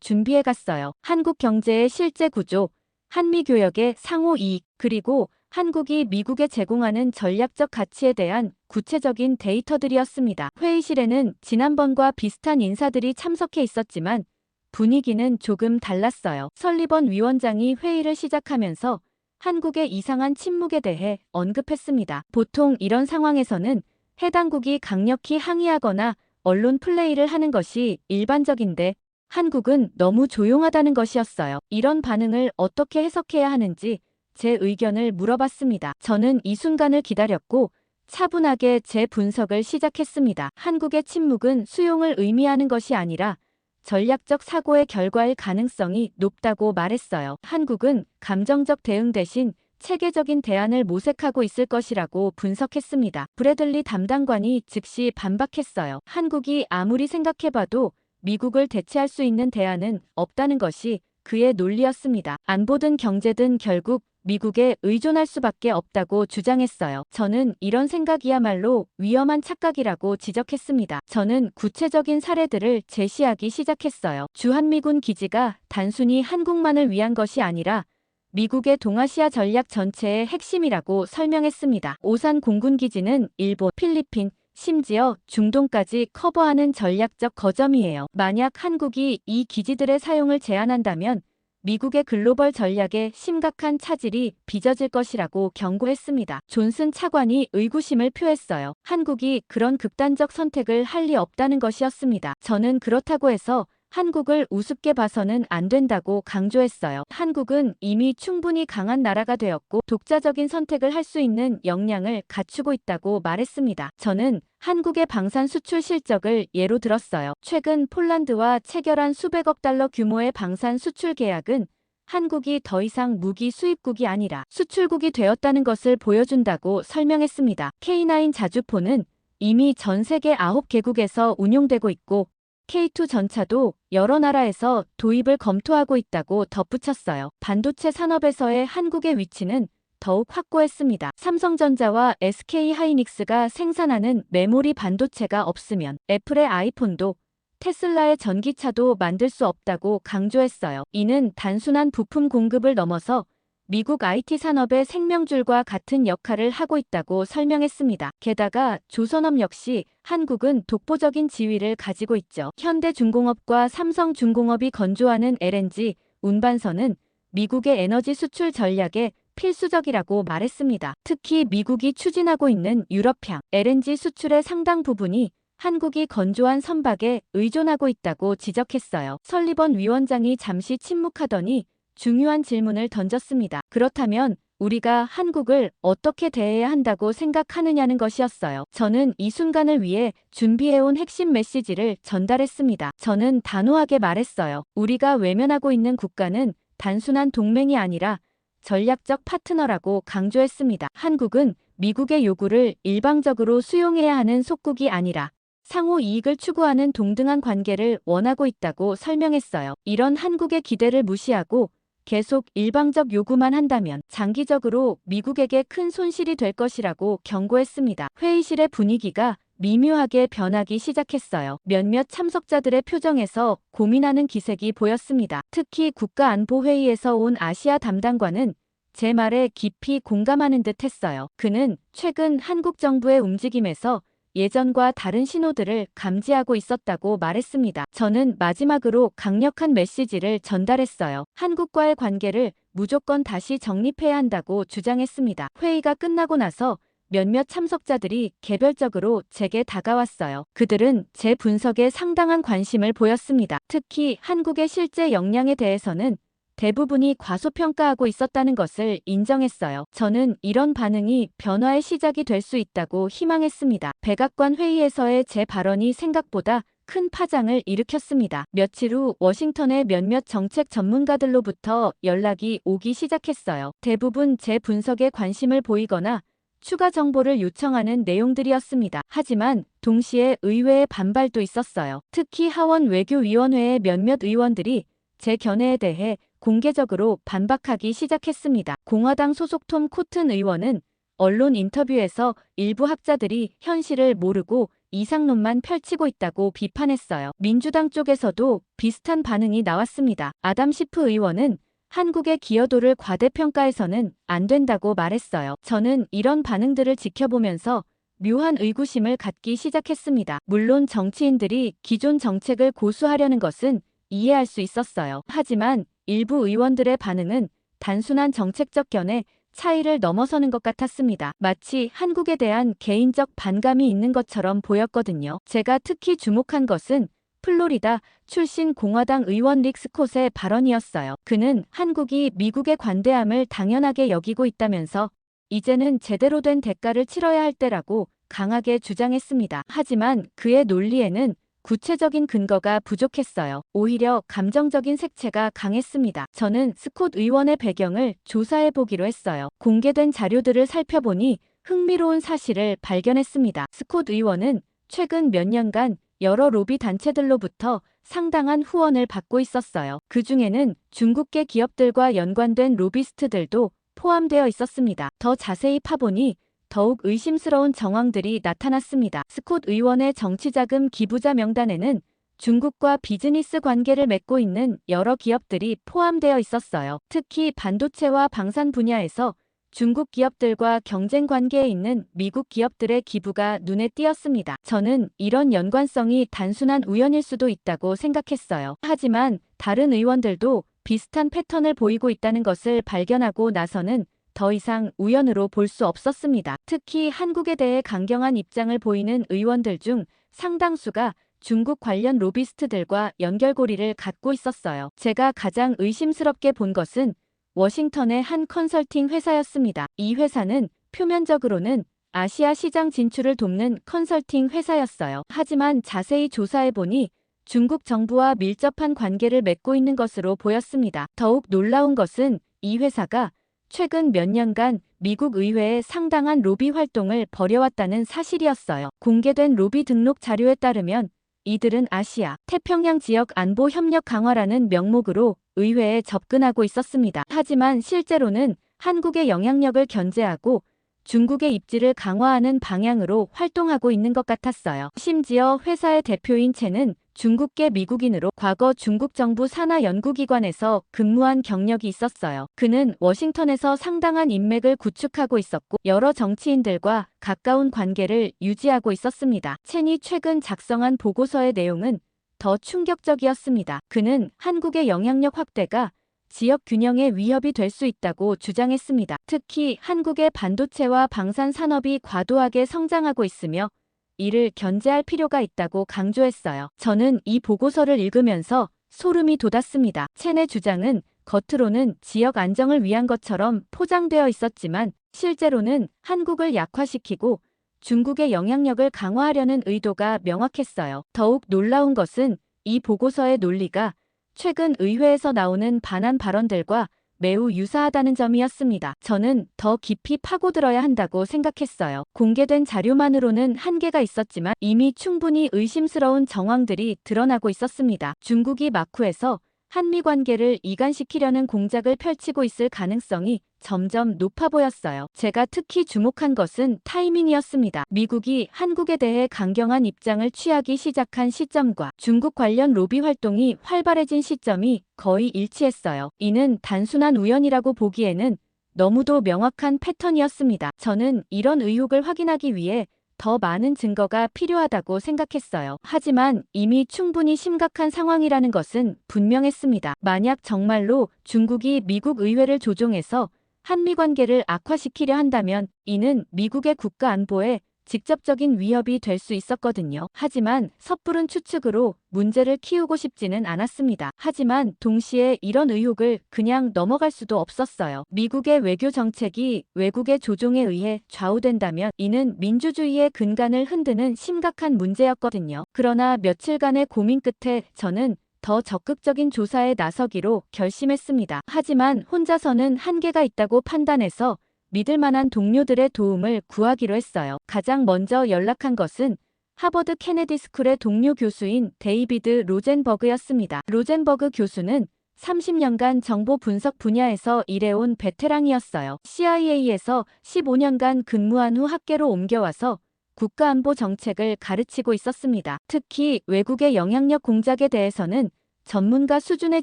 준비해갔어요. 한국 경제의 실제 구조, 한미 교역의 상호 이익, 그리고 한국이 미국에 제공하는 전략적 가치에 대한 구체적인 데이터들이었습니다. 회의실에는 지난번과 비슷한 인사들이 참석해 있었지만 분위기는 조금 달랐어요. 설리번 위원장이 회의를 시작하면서 한국의 이상한 침묵에 대해 언급했습니다. 보통 이런 상황에서는 해당국이 강력히 항의하거나 언론 플레이를 하는 것이 일반적인데 한국은 너무 조용하다는 것이었어요. 이런 반응을 어떻게 해석해야 하는지 제 의견을 물어봤습니다. 저는 이 순간을 기다렸고 차분하게 제 분석을 시작했습니다. 한국의 침묵은 수용을 의미하는 것이 아니라 전략적 사고의 결과일 가능성이 높다고 말했어요. 한국은 감정적 대응 대신 체계적인 대안을 모색하고 있을 것이라고 분석했습니다. 브래들리 담당관이 즉시 반박했어요. 한국이 아무리 생각해봐도 미국을 대체할 수 있는 대안은 없다는 것이 그의 논리였습니다. 안보든 경제든 결국 미국에 의존할 수밖에 없다고 주장했어요. 저는 이런 생각이야말로 위험한 착각이라고 지적했습니다. 저는 구체적인 사례들을 제시하기 시작했어요. 주한미군 기지가 단순히 한국만을 위한 것이 아니라 미국의 동아시아 전략 전체의 핵심이라고 설명했습니다. 오산 공군기지는 일본, 필리핀, 심지어 중동까지 커버하는 전략적 거점이에요. 만약 한국이 이 기지들의 사용을 제한한다면 미국의 글로벌 전략에 심각한 차질이 빚어질 것이라고 경고했습니다. 존슨 차관이 의구심을 표했어요. 한국이 그런 극단적 선택을 할 리 없다는 것이었습니다. 저는 그렇다고 해서 한국을 우습게 봐서는 안 된다고 강조했어요. 한국은 이미 충분히 강한 나라가 되었고 독자적인 선택을 할 수 있는 역량을 갖추고 있다고 말했습니다. 저는 한국의 방산 수출 실적을 예로 들었어요. 최근 폴란드와 체결한 수백억 달러 규모의 방산 수출 계약은 한국이 더 이상 무기 수입국이 아니라 수출국이 되었다는 것을 보여준다고 설명했습니다. K9 자주포는 이미 전 세계 9개국에서 운용되고 있고 K2 전차도 여러 나라에서 도입을 검토하고 있다고 덧붙였어요. 반도체 산업에서의 한국의 위치는 더욱 확고했습니다. 삼성전자와 SK하이닉스가 생산하는 메모리 반도체가 없으면 애플의 아이폰도 테슬라의 전기차도 만들 수 없다고 강조했어요. 이는 단순한 부품 공급을 넘어서 미국 IT 산업의 생명줄과 같은 역할을 하고 있다고 설명했습니다. 게다가 조선업 역시 한국은 독보적인 지위를 가지고 있죠. 현대중공업과 삼성중공업이 건조하는 LNG, 운반선은 미국의 에너지 수출 전략에 필수적이라고 말했습니다. 특히 미국이 추진하고 있는 유럽향 LNG 수출의 상당 부분이 한국이 건조한 선박에 의존하고 있다고 지적했어요. 설리번 위원장이 잠시 침묵하더니 중요한 질문을 던졌습니다. 그렇다면 우리가 한국을 어떻게 대해야 한다고 생각하느냐는 것이었어요. 저는 이 순간을 위해 준비해온 핵심 메시지를 전달했습니다. 저는 단호하게 말했어요. 우리가 외면하고 있는 국가는 단순한 동맹이 아니라 전략적 파트너라고 강조했습니다. 한국은 미국의 요구를 일방적으로 수용해야 하는 속국이 아니라 상호 이익을 추구하는 동등한 관계를 원하고 있다고 설명했어요. 이런 한국의 기대를 무시하고 계속 일방적 요구만 한다면 장기적으로 미국에게 큰 손실이 될 것이라고 경고했습니다. 회의실의 분위기가 미묘하게 변하기 시작했어요. 몇몇 참석자들의 표정에서 고민하는 기색이 보였습니다. 특히 국가안보회의에서 온 아시아 담당관은 제 말에 깊이 공감하는 듯 했어요. 그는 최근 한국 정부의 움직임에서 예전과 다른 신호들을 감지하고 있었다고 말했습니다. 저는 마지막으로 강력한 메시지를 전달했어요. 한국과의 관계를 무조건 다시 정립해야 한다고 주장했습니다. 회의가 끝나고 나서 몇몇 참석자들이 개별적으로 제게 다가왔어요. 그들은 제 분석에 상당한 관심을 보였습니다. 특히 한국의 실제 역량에 대해서는 대부분이 과소평가하고 있었다는 것을 인정했어요. 저는 이런 반응이 변화의 시작이 될 수 있다고 희망했습니다. 백악관 회의에서의 제 발언이 생각보다 큰 파장을 일으켰습니다. 며칠 후 워싱턴의 몇몇 정책 전문가들로부터 연락이 오기 시작했어요. 대부분 제 분석에 관심을 보이거나 추가 정보를 요청하는 내용들이었습니다. 하지만 동시에 의회의 반발도 있었어요. 특히 하원 외교위원회의 몇몇 의원들이 제 견해에 대해 공개적으로 반박하기 시작했습니다. 공화당 소속 톰 코튼 의원은 언론 인터뷰에서 일부 학자들이 현실을 모르고 이상론만 펼치고 있다고 비판했어요. 민주당 쪽에서도 비슷한 반응이 나왔습니다. 아담 시프 의원은 한국의 기여도를 과대평가해서는 안 된다고 말했어요. 저는 이런 반응들을 지켜보면서 묘한 의구심을 갖기 시작했습니다. 물론 정치인들이 기존 정책을 고수하려는 것은 이해할 수 있었어요. 하지만 일부 의원들의 반응은 단순한 정책적 견해 차이를 넘어서는 것 같았습니다. 마치 한국에 대한 개인적 반감이 있는 것처럼 보였거든요. 제가 특히 주목한 것은 플로리다 출신 공화당 의원 릭 스콧의 발언이었어요. 그는 한국이 미국의 관대함을 당연하게 여기고 있다면서 이제는 제대로 된 대가를 치러야 할 때라고 강하게 주장했습니다. 하지만 그의 논리에는 구체적인 근거가 부족했어요. 오히려 감정적인 색채가 강했습니다. 저는 스콧 의원의 배경을 조사해 보기로 했어요. 공개된 자료들을 살펴보니 흥미로운 사실을 발견했습니다. 스콧 의원은 최근 몇 년간 여러 로비 단체들로부터 상당한 후원을 받고 있었어요. 그 중에는 중국계 기업들과 연관된 로비스트들도 포함되어 있었습니다. 더 자세히 파보니 더욱 의심스러운 정황들이 나타났습니다. 스콧 의원의 정치자금 기부자 명단에는 중국과 비즈니스 관계를 맺고 있는 여러 기업들이 포함되어 있었어요. 특히 반도체와 방산 분야에서 중국 기업들과 경쟁 관계에 있는 미국 기업들의 기부가 눈에 띄었습니다. 저는 이런 연관성이 단순한 우연일 수도 있다고 생각했어요. 하지만 다른 의원들도 비슷한 패턴을 보이고 있다는 것을 발견하고 나서는 더 이상 우연으로 볼 수 없었습니다. 특히 한국에 대해 강경한 입장을 보이는 의원들 중 상당수가 중국 관련 로비스트들과 연결고리를 갖고 있었어요. 제가 가장 의심스럽게 본 것은 워싱턴의 한 컨설팅 회사였습니다. 이 회사는 표면적으로는 아시아 시장 진출을 돕는 컨설팅 회사였어요. 하지만 자세히 조사해보니 중국 정부와 밀접한 관계를 맺고 있는 것으로 보였습니다. 더욱 놀라운 것은 이 회사가 최근 몇 년간 미국 의회에 상당한 로비 활동을 벌여왔다는 사실이었어요. 공개된 로비 등록 자료에 따르면 이들은 아시아, 태평양 지역 안보 협력 강화라는 명목으로 의회에 접근하고 있었습니다. 하지만 실제로는 한국의 영향력을 견제하고 중국의 입지를 강화하는 방향으로 활동하고 있는 것 같았어요. 심지어 회사의 대표인 첸은 중국계 미국인으로 과거 중국 정부 산하 연구기관에서 근무한 경력이 있었어요. 그는 워싱턴에서 상당한 인맥을 구축하고 있었고 여러 정치인들과 가까운 관계를 유지하고 있었습니다. 첸이 최근 작성한 보고서의 내용은 더 충격적이었습니다. 그는 한국의 영향력 확대가 지역 균형에 위협이 될 수 있다고 주장했습니다. 특히 한국의 반도체와 방산 산업이 과도하게 성장하고 있으며 이를 견제할 필요가 있다고 강조했어요. 저는 이 보고서를 읽으면서 소름이 돋았습니다. 첸의 주장은 겉으로는 지역 안정을 위한 것처럼 포장되어 있었지만 실제로는 한국을 약화시키고 중국의 영향력을 강화하려는 의도가 명확했어요. 더욱 놀라운 것은 이 보고서의 논리가 최근 의회에서 나오는 반한 발언들과 매우 유사하다는 점이었습니다. 저는 더 깊이 파고들어야 한다고 생각했어요. 공개된 자료만으로는 한계가 있었지만 이미 충분히 의심스러운 정황들이 드러나고 있었습니다. 중국이 마쿠에서 한미 관계를 이간시키려는 공작을 펼치고 있을 가능성이 점점 높아 보였어요. 제가 특히 주목한 것은 타이밍이었습니다. 미국이 한국에 대해 강경한 입장을 취하기 시작한 시점과 중국 관련 로비 활동이 활발해진 시점이 거의 일치했어요. 이는 단순한 우연이라고 보기에는 너무도 명확한 패턴이었습니다. 저는 이런 의혹을 확인하기 위해 더 많은 증거가 필요하다고 생각했어요. 하지만 이미 충분히 심각한 상황이라는 것은 분명했습니다. 만약 정말로 중국이 미국 의회를 조종해서 한미 관계를 악화시키려 한다면 이는 미국의 국가 안보에 직접적인 위협이 될 수 있었거든요. 하지만 섣부른 추측으로 문제를 키우고 싶지는 않았습니다. 하지만 동시에 이런 의혹을 그냥 넘어갈 수도 없었어요. 미국의 외교 정책이 외국의 조종에 의해 좌우된다면 이는 민주주의의 근간을 흔드는 심각한 문제였거든요. 그러나 며칠간의 고민 끝에 저는 더 적극적인 조사에 나서기로 결심했습니다. 하지만 혼자서는 한계가 있다고 판단해서 믿을 만한 동료들의 도움을 구하기로 했어요. 가장 먼저 연락한 것은 하버드 케네디 스쿨의 동료 교수인 데이비드 로젠버그였습니다. 로젠버그 교수는 30년간 정보 분석 분야에서 일해온 베테랑이었어요. CIA에서 15년간 근무한 후 학계로 옮겨와서 국가안보 정책을 가르치고 있었습니다. 특히 외국의 영향력 공작에 대해서는 전문가 수준의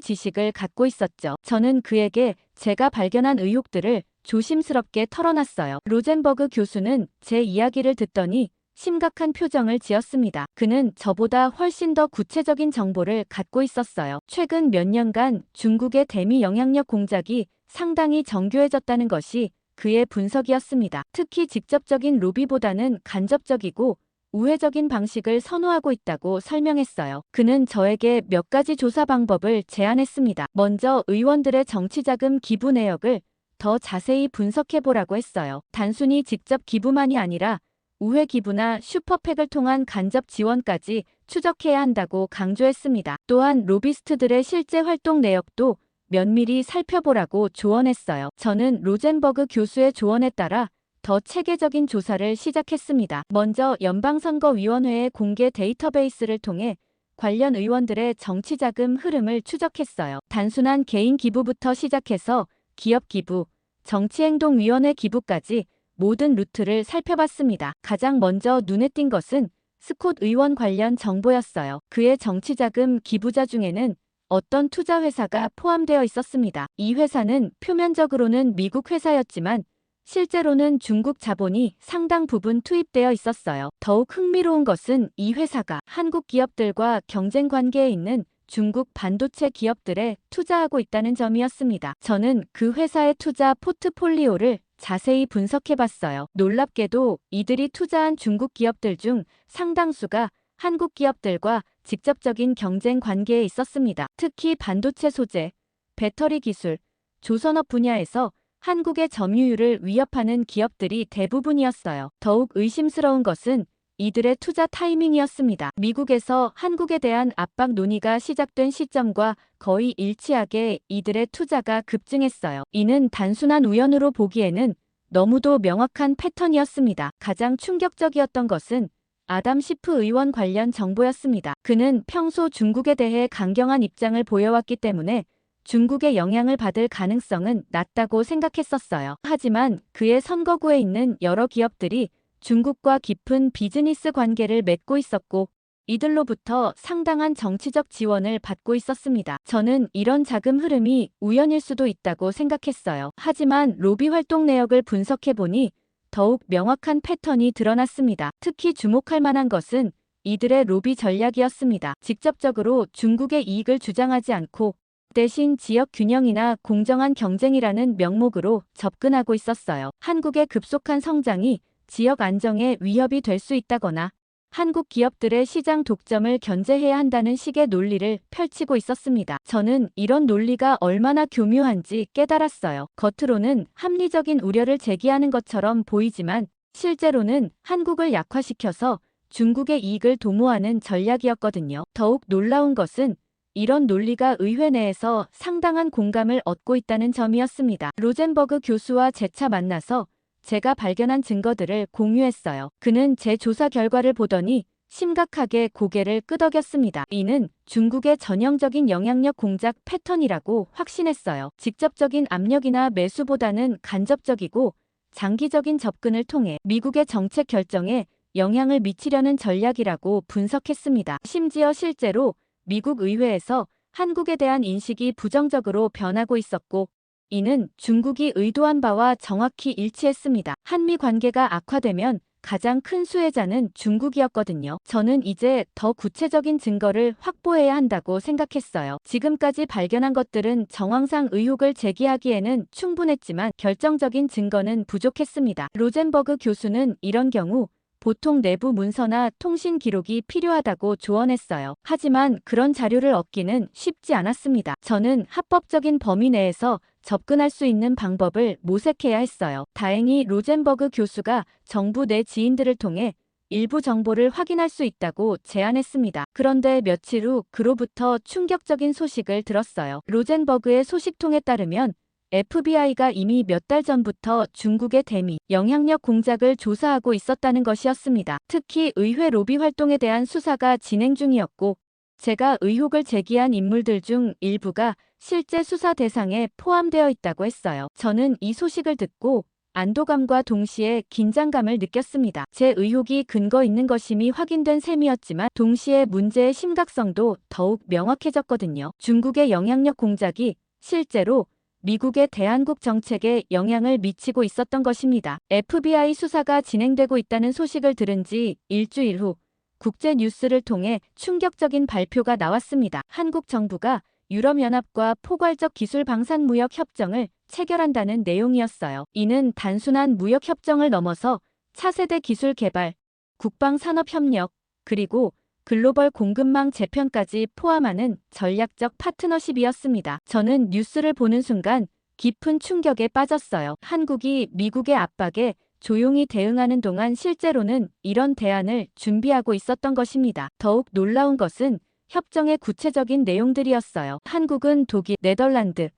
지식을 갖고 있었죠. 저는 그에게 제가 발견한 의혹들을 조심스럽게 털어놨어요. 로젠버그 교수는 제 이야기를 듣더니 심각한 표정을 지었습니다. 그는 저보다 훨씬 더 구체적인 정보를 갖고 있었어요. 최근 몇 년간 중국의 대미 영향력 공작이 상당히 정교해졌다는 것이 그의 분석이었습니다. 특히 직접적인 로비보다는 간접적이고 우회적인 방식을 선호하고 있다고 설명했어요. 그는 저에게 몇 가지 조사 방법을 제안했습니다. 먼저 의원들의 정치자금 기부 내역을 더 자세히 분석해보라고 했어요. 단순히 직접 기부만이 아니라 우회 기부나 슈퍼팩을 통한 간접 지원까지 추적해야 한다고 강조했습니다. 또한 로비스트들의 실제 활동 내역도 면밀히 살펴보라고 조언했어요. 저는 로젠버그 교수의 조언에 따라 더 체계적인 조사를 시작했습니다. 먼저 연방선거위원회의 공개 데이터베이스를 통해 관련 의원들의 정치자금 흐름을 추적했어요. 단순한 개인 기부부터 시작해서 기업 기부, 정치행동위원회 기부까지 모든 루트를 살펴봤습니다. 가장 먼저 눈에 띈 것은 스콧 의원 관련 정보였어요. 그의 정치자금 기부자 중에는 어떤 투자회사가 포함되어 있었습니다. 이 회사는 표면적으로는 미국 회사였지만 실제로는 중국 자본이 상당 부분 투입되어 있었어요. 더욱 흥미로운 것은 이 회사가 한국 기업들과 경쟁 관계에 있는 중국 반도체 기업들에 투자하고 있다는 점이었습니다. 저는 그 회사의 투자 포트폴리오를 자세히 분석해봤어요. 놀랍게도 이들이 투자한 중국 기업들 중 상당수가 한국 기업들과 직접적인 경쟁 관계에 있었습니다. 특히 반도체 소재, 배터리 기술, 조선업 분야에서 한국의 점유율을 위협하는 기업들이 대부분이었어요. 더욱 의심스러운 것은 이들의 투자 타이밍이었습니다. 미국에서 한국에 대한 압박 논의가 시작된 시점과 거의 일치하게 이들의 투자가 급증했어요. 이는 단순한 우연으로 보기에는 너무도 명확한 패턴이었습니다. 가장 충격적이었던 것은 아담 시프 의원 관련 정보였습니다. 그는 평소 중국에 대해 강경한 입장을 보여왔기 때문에 중국의 영향을 받을 가능성은 낮다고 생각했었어요. 하지만 그의 선거구에 있는 여러 기업들이 중국과 깊은 비즈니스 관계를 맺고 있었고 이들로부터 상당한 정치적 지원을 받고 있었습니다. 저는 이런 자금 흐름이 우연일 수도 있다고 생각했어요. 하지만 로비 활동 내역을 분석해보니 더욱 명확한 패턴이 드러났습니다. 특히 주목할 만한 것은 이들의 로비 전략이었습니다. 직접적으로 중국의 이익을 주장하지 않고 대신 지역 균형이나 공정한 경쟁이라는 명목으로 접근하고 있었어요. 한국의 급속한 성장이 지역 안정에 위협이 될 수 있다거나 한국 기업들의 시장 독점을 견제해야 한다는 식의 논리를 펼치고 있었습니다. 저는 이런 논리가 얼마나 교묘한지 깨달았어요. 겉으로는 합리적인 우려를 제기하는 것처럼 보이지만 실제로는 한국을 약화시켜서 중국의 이익을 도모하는 전략이었거든요. 더욱 놀라운 것은 이런 논리가 의회 내에서 상당한 공감을 얻고 있다는 점이었습니다. 로젠버그 교수와 재차 만나서 제가 발견한 증거들을 공유했어요. 그는 제 조사 결과를 보더니 심각하게 고개를 끄덕였습니다. 이는 중국의 전형적인 영향력 공작 패턴이라고 확신했어요. 직접적인 압력이나 매수보다는 간접적이고 장기적인 접근을 통해 미국의 정책 결정에 영향을 미치려는 전략이라고 분석했습니다. 심지어 실제로 미국 의회에서 한국에 대한 인식이 부정적으로 변하고 있었고 이는 중국이 의도한 바와 정확히 일치했습니다. 한미 관계가 악화되면 가장 큰 수혜자는 중국이었거든요. 저는 이제 더 구체적인 증거를 확보해야 한다고 생각했어요. 지금까지 발견한 것들은 정황상 의혹을 제기하기에는 충분했지만 결정적인 증거는 부족했습니다. 로젠버그 교수는 이런 경우 보통 내부 문서나 통신 기록이 필요하다고 조언했어요. 하지만 그런 자료를 얻기는 쉽지 않았습니다. 저는 합법적인 범위 내에서 접근할 수 있는 방법을 모색해야 했어요. 다행히 로젠버그 교수가 정부 내 지인들을 통해 일부 정보를 확인할 수 있다고 제안했습니다. 그런데 며칠 후 그로부터 충격적인 소식을 들었어요. 로젠버그의 소식통에 따르면 FBI가 이미 몇 달 전부터 중국의 대미, 영향력 공작을 조사하고 있었다는 것이었습니다. 특히 의회 로비 활동에 대한 수사가 진행 중이었고, 제가 의혹을 제기한 인물들 중 일부가 실제 수사 대상에 포함되어 있다고 했어요. 저는 이 소식을 듣고 안도감과 동시에 긴장감을 느꼈습니다. 제 의혹이 근거 있는 것임이 확인된 셈이었지만 동시에 문제의 심각성도 더욱 명확해졌거든요. 중국의 영향력 공작이 실제로 미국의 대한국 정책에 영향을 미치고 있었던 것입니다. FBI 수사가 진행되고 있다는 소식을 들은 지 일주일 후 국제 뉴스를 통해 충격적인 발표가 나왔습니다. 한국 정부가 유럽연합과 포괄적 기술 방산 무역 협정을 체결한다는 내용이었어요. 이는 단순한 무역 협정을 넘어서 차세대 기술 개발, 국방 산업 협력, 그리고 글로벌 공급망 재편까지 포함하는 전략적 파트너십이었습니다. 저는 뉴스를 보는 순간 깊은 충격에 빠졌어요. 한국이 미국의 압박에 조용히 대응하는 동안 실제로는 이런 대안을 준비하고 있었던 것입니다. 더욱 놀라운 것은 협정의 구체적인 내용들이었어요. 한국은 독일, 네덜란드,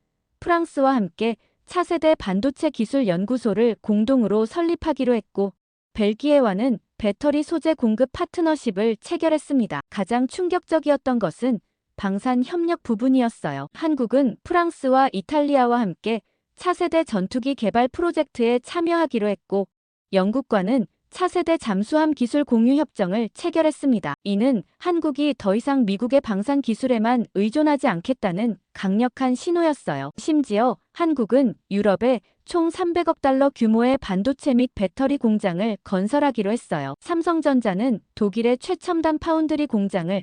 프랑스와 함께 차세대 반도체 기술 연구소를 공동으로 설립하기로 했고, 벨기에와는 배터리 소재 공급 파트너십을 체결했습니다. 가장 충격적이었던 것은 방산 협력 부분이었어요. 한국은 프랑스와 이탈리아와 함께 차세대 전투기 개발 프로젝트에 참여하기로 했고, 영국과는 차세대 잠수함 기술 공유 협정을 체결했습니다. 이는 한국이 더 이상 미국의 방산 기술에만 의존하지 않겠다는 강력한 신호였어요. 심지어 한국은 유럽에 총 300억 달러 규모의 반도체 및 배터리 공장을 건설하기로 했어요. 삼성전자는 독일의 최첨단 파운드리 공장을,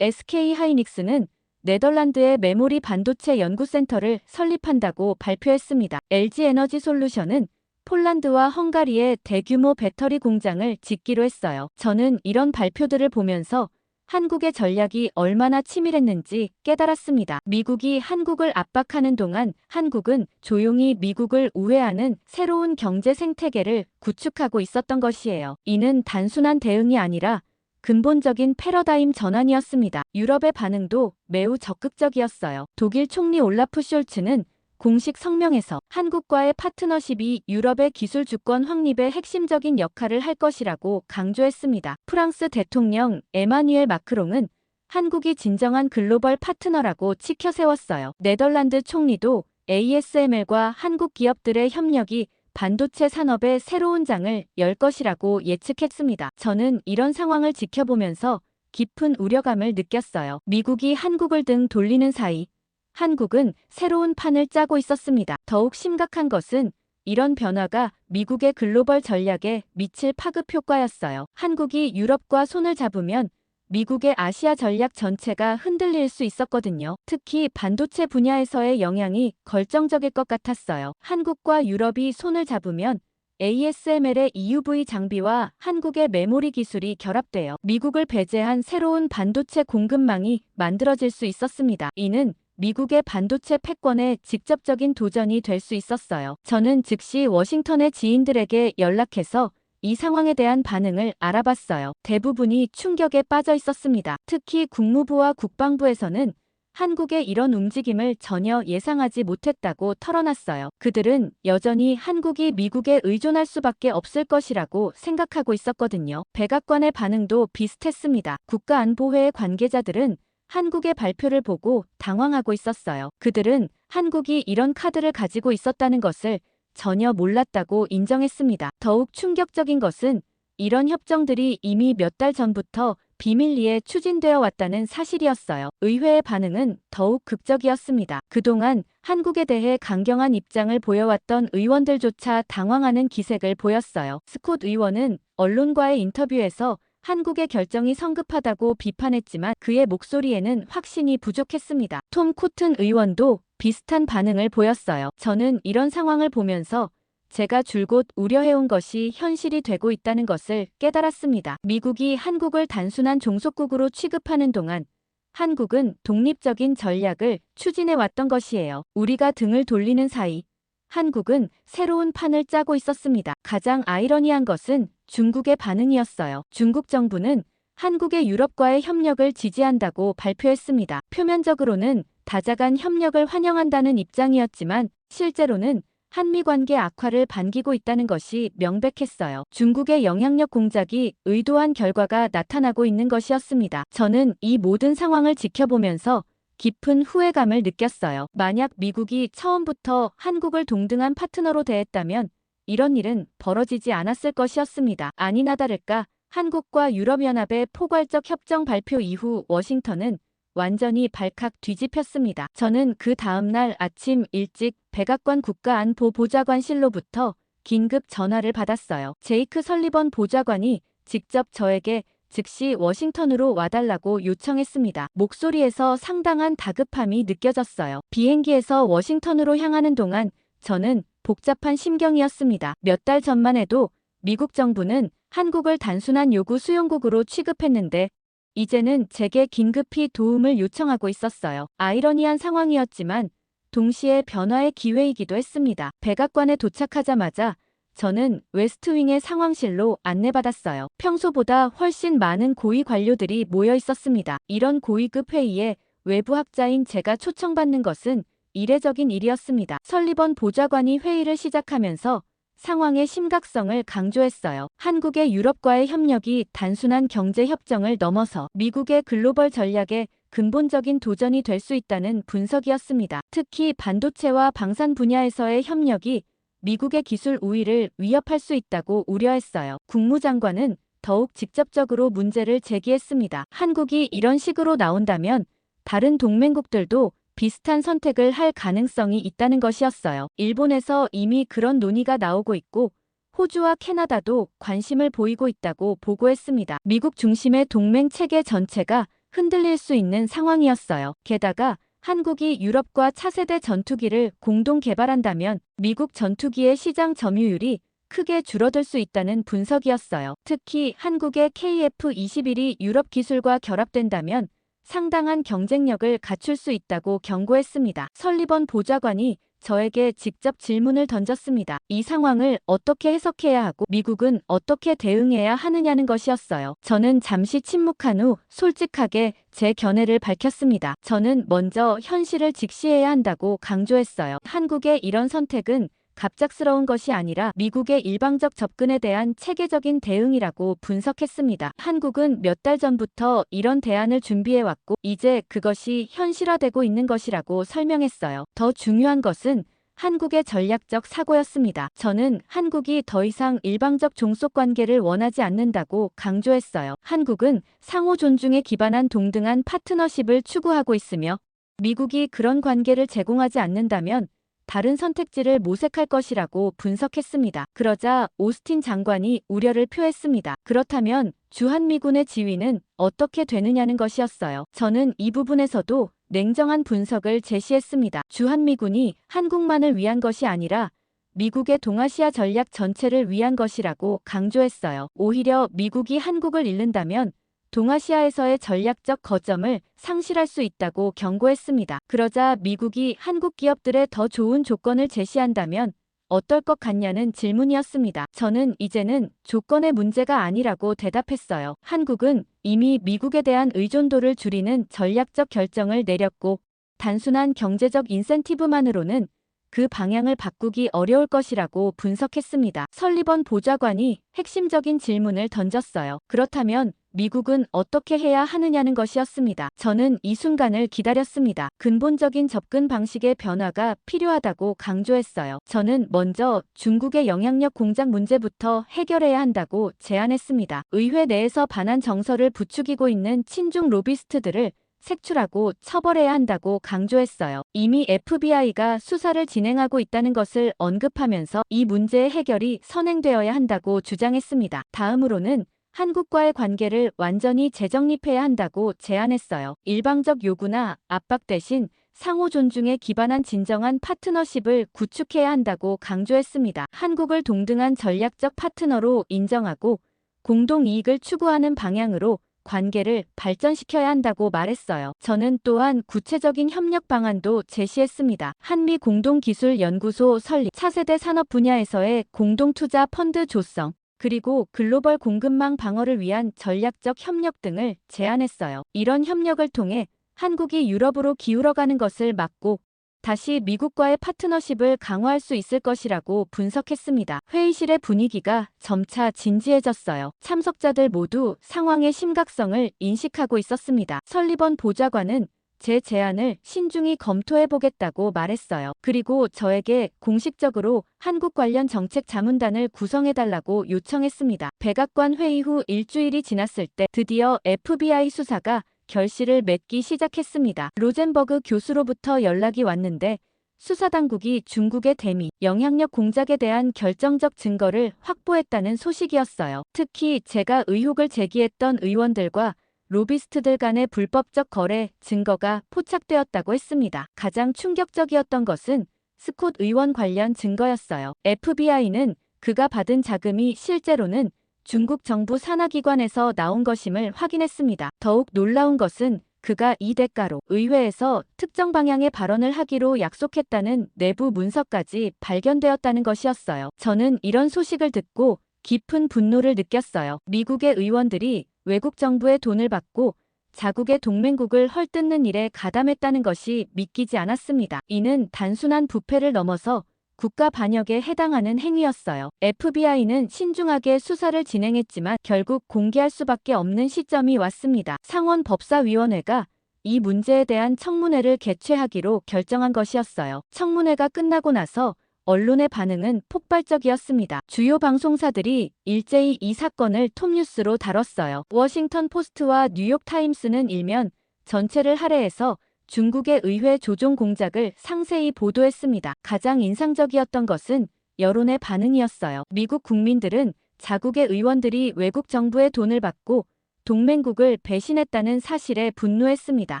SK 하이닉스는 네덜란드의 메모리 반도체 연구센터를 설립한다고 발표했습니다. LG 에너지 솔루션은 폴란드와 헝가리의 대규모 배터리 공장을 짓기로 했어요. 저는 이런 발표들을 보면서 한국의 전략이 얼마나 치밀했는지 깨달았습니다. 미국이 한국을 압박하는 동안 한국은 조용히 미국을 우회하는 새로운 경제 생태계를 구축하고 있었던 것이에요. 이는 단순한 대응이 아니라 근본적인 패러다임 전환이었습니다. 유럽의 반응도 매우 적극적이었어요. 독일 총리 올라프 숄츠는 공식 성명에서 한국과의 파트너십이 유럽의 기술 주권 확립에 핵심적인 역할을 할 것이라고 강조했습니다. 프랑스 대통령 에마뉘엘 마크롱은 한국이 진정한 글로벌 파트너라고 치켜세웠어요. 네덜란드 총리도 ASML과 한국 기업들의 협력이 반도체 산업의 새로운 장을 열 것이라고 예측했습니다. 저는 이런 상황을 지켜보면서 깊은 우려감을 느꼈어요. 미국이 한국을 등 돌리는 사이 한국은 새로운 판을 짜고 있었습니다. 더욱 심각한 것은 이런 변화가 미국의 글로벌 전략에 미칠 파급 효과였어요. 한국이 유럽과 손을 잡으면 미국의 아시아 전략 전체가 흔들릴 수 있었거든요. 특히 반도체 분야에서의 영향이 결정적일 것 같았어요. 한국과 유럽이 손을 잡으면 ASML의 EUV 장비와 한국의 메모리 기술이 결합되어 미국을 배제한 새로운 반도체 공급망이 만들어질 수 있었습니다. 이는 미국의 반도체 패권에 직접적인 도전이 될 수 있었어요. 저는 즉시 워싱턴의 지인들에게 연락해서 이 상황에 대한 반응을 알아봤어요. 대부분이 충격에 빠져 있었습니다. 특히 국무부와 국방부에서는 한국의 이런 움직임을 전혀 예상하지 못했다고 털어놨어요. 그들은 여전히 한국이 미국에 의존할 수밖에 없을 것이라고 생각하고 있었거든요. 백악관의 반응도 비슷했습니다. 국가안보회의 관계자들은 한국의 발표를 보고 당황하고 있었어요. 그들은 한국이 이런 카드를 가지고 있었다는 것을 전혀 몰랐다고 인정했습니다. 더욱 충격적인 것은 이런 협정들이 이미 몇 달 전부터 비밀리에 추진되어 왔다는 사실이었어요. 의회의 반응은 더욱 극적이었습니다. 그동안 한국에 대해 강경한 입장을 보여왔던 의원들조차 당황하는 기색을 보였어요. 스콧 의원은 언론과의 인터뷰에서 한국의 결정이 성급하다고 비판했지만 그의 목소리에는 확신이 부족했습니다. 톰 코튼 의원도 비슷한 반응을 보였어요. 저는 이런 상황을 보면서 제가 줄곧 우려해온 것이 현실이 되고 있다는 것을 깨달았습니다. 미국이 한국을 단순한 종속국으로 취급하는 동안 한국은 독립적인 전략을 추진해왔던 것이에요. 우리가 등을 돌리는 사이 한국은 새로운 판을 짜고 있었습니다. 가장 아이러니한 것은 중국의 반응이었어요. 중국 정부는 한국의 유럽과의 협력을 지지한다고 발표했습니다. 표면적으로는 다자간 협력을 환영한다는 입장이었지만 실제로는 한미 관계 악화를 반기고 있다는 것이 명백했어요. 중국의 영향력 공작이 의도한 결과가 나타나고 있는 것이었습니다. 저는 이 모든 상황을 지켜보면서 깊은 후회감을 느꼈어요. 만약 미국이 처음부터 한국을 동등한 파트너로 대했다면 이런 일은 벌어지지 않았을 것이었습니다. 아니나 다를까 한국과 유럽연합의 포괄적 협정 발표 이후 워싱턴은 완전히 발칵 뒤집혔습니다. 저는 그 다음날 아침 일찍 백악관 국가안보보좌관실로부터 긴급 전화를 받았어요. 제이크 설리번 보좌관이 직접 저에게 즉시 워싱턴으로 와달라고 요청했습니다. 목소리에서 상당한 다급함이 느껴졌어요. 비행기에서 워싱턴으로 향하는 동안 저는 복잡한 심경이었습니다. 몇 달 전만 해도 미국 정부는 한국을 단순한 요구 수용국으로 취급했는데 이제는 제게 긴급히 도움을 요청하고 있었어요. 아이러니한 상황이었지만 동시에 변화의 기회이기도 했습니다. 백악관에 도착하자마자 저는 웨스트윙의 상황실로 안내받았어요. 평소보다 훨씬 많은 고위 관료들이 모여 있었습니다. 이런 고위급 회의에 외부 학자인 제가 초청받는 것은 이례적인 일이었습니다. 설리번 보좌관이 회의를 시작하면서 상황의 심각성을 강조했어요. 한국의 유럽과의 협력이 단순한 경제 협정을 넘어서 미국의 글로벌 전략에 근본적인 도전이 될 수 있다는 분석이었습니다. 특히 반도체와 방산 분야에서의 협력이 미국의 기술 우위를 위협할 수 있다고 우려했어요. 국무장관은 더욱 직접적으로 문제를 제기했습니다. 한국이 이런 식으로 나온다면 다른 동맹국들도 비슷한 선택을 할 가능성이 있다는 것이었어요. 일본에서 이미 그런 논의가 나오고 있고 호주와 캐나다도 관심을 보이고 있다고 보고했습니다. 미국 중심의 동맹 체계 전체가 흔들릴 수 있는 상황이었어요. 게다가 한국이 유럽과 차세대 전투기를 공동 개발한다면 미국 전투기의 시장 점유율이 크게 줄어들 수 있다는 분석이었어요. 특히 한국의 KF-21이 유럽 기술과 결합된다면 상당한 경쟁력을 갖출 수 있다고 경고했습니다. 설리번 보좌관이 저에게 직접 질문을 던졌습니다. 이 상황을 어떻게 해석해야 하고 미국은 어떻게 대응해야 하느냐는 것이었어요. 저는 잠시 침묵한 후 솔직하게 제 견해를 밝혔습니다. 저는 먼저 현실을 직시해야 한다고 강조했어요. 한국의 이런 선택은 갑작스러운 것이 아니라 미국의 일방적 접근에 대한 체계적인 대응이라고 분석했습니다. 한국은 몇 달 전부터 이런 대안을 준비해왔고 이제 그것이 현실화되고 있는 것이라고 설명했어요. 더 중요한 것은 한국의 전략적 사고였습니다. 저는 한국이 더 이상 일방적 종속관계를 원하지 않는다고 강조했어요. 한국은 상호 존중에 기반한 동등한 파트너십을 추구하고 있으며 미국이 그런 관계를 제공하지 않는다면 다른 선택지를 모색할 것이라고 분석했습니다. 그러자 오스틴 장관이 우려를 표했습니다. 그렇다면 주한미군의 지위는 어떻게 되느냐는 것이었어요. 저는 이 부분에서도 냉정한 분석을 제시했습니다. 주한미군이 한국만을 위한 것이 아니라 미국의 동아시아 전략 전체를 위한 것이라고 강조했어요. 오히려 미국이 한국을 잃는다면 동아시아에서의 전략적 거점을 상실할 수 있다고 경고했습니다. 그러자 미국이 한국 기업들에 더 좋은 조건을 제시한다면 어떨 것 같냐는 질문이었습니다. 저는 이제는 조건의 문제가 아니라고 대답했어요. 한국은 이미 미국에 대한 의존도를 줄이는 전략적 결정을 내렸고 단순한 경제적 인센티브만으로는 그 방향을 바꾸기 어려울 것이라고 분석했습니다. 설리번 보좌관이 핵심적인 질문을 던졌어요. 그렇다면 미국은 어떻게 해야 하느냐는 것이었습니다. 저는 이 순간을 기다렸습니다. 근본적인 접근 방식의 변화가 필요하다고 강조했어요. 저는 먼저 중국의 영향력 공작 문제부터 해결해야 한다고 제안했습니다. 의회 내에서 반한 정서를 부추기고 있는 친중 로비스트들을 색출하고 처벌해야 한다고 강조했어요. 이미 FBI가 수사를 진행하고 있다는 것을 언급하면서 이 문제의 해결이 선행되어야 한다고 주장했습니다. 다음으로는 한국과의 관계를 완전히 재정립해야 한다고 제안했어요. 일방적 요구나 압박 대신 상호 존중에 기반한 진정한 파트너십을 구축해야 한다고 강조했습니다. 한국을 동등한 전략적 파트너로 인정하고 공동 이익을 추구하는 방향으로 관계를 발전시켜야 한다고 말했어요. 저는 또한 구체적인 협력 방안도 제시했습니다. 한미 공동기술연구소 설립, 차세대 산업 분야에서의 공동투자 펀드 조성, 그리고 글로벌 공급망 방어를 위한 전략적 협력 등을 제안했어요. 이런 협력을 통해 한국이 유럽으로 기울어가는 것을 막고 다시 미국과의 파트너십을 강화할 수 있을 것이라고 분석했습니다. 회의실의 분위기가 점차 진지해졌어요. 참석자들 모두 상황의 심각성을 인식하고 있었습니다. 설리번 보좌관은 제 제안을 신중히 검토해보겠다고 말했어요. 그리고 저에게 공식적으로 한국 관련 정책 자문단을 구성해달라고 요청했습니다. 백악관 회의 후 일주일이 지났을 때 드디어 FBI 수사가 결실을 맺기 시작했습니다. 로젠버그 교수로부터 연락이 왔는데 수사당국이 중국의 대미, 영향력 공작에 대한 결정적 증거를 확보했다는 소식이었어요. 특히 제가 의혹을 제기했던 의원들과 로비스트들 간의 불법적 거래 증거가 포착되었다고 했습니다. 가장 충격적이었던 것은 스콧 의원 관련 증거였어요. FBI는 그가 받은 자금이 실제로는 중국 정부 산하기관에서 나온 것임을 확인했습니다. 더욱 놀라운 것은 그가 이 대가로 의회에서 특정 방향의 발언을 하기로 약속했다는 내부 문서까지 발견되었다는 것이었어요. 저는 이런 소식을 듣고 깊은 분노를 느꼈어요. 미국의 의원들이 외국 정부의 돈을 받고 자국의 동맹국을 헐뜯는 일에 가담했다는 것이 믿기지 않았습니다. 이는 단순한 부패를 넘어서 국가 반역에 해당하는 행위였어요. FBI는 신중하게 수사를 진행했지만 결국 공개할 수밖에 없는 시점이 왔습니다. 상원법사위원회가 이 문제에 대한 청문회를 개최하기로 결정한 것이었어요. 청문회가 끝나고 나서 언론의 반응은 폭발적이었습니다. 주요 방송사들이 일제히 이 사건을 톱뉴스로 다뤘어요. 워싱턴 포스트와 뉴욕타임스는 일면 전체를 할애해서 중국의 의회 조종 공작을 상세히 보도했습니다. 가장 인상적이었던 것은 여론의 반응이었어요. 미국 국민들은 자국의 의원들이 외국 정부의 돈을 받고 동맹국을 배신했다는 사실에 분노했습니다.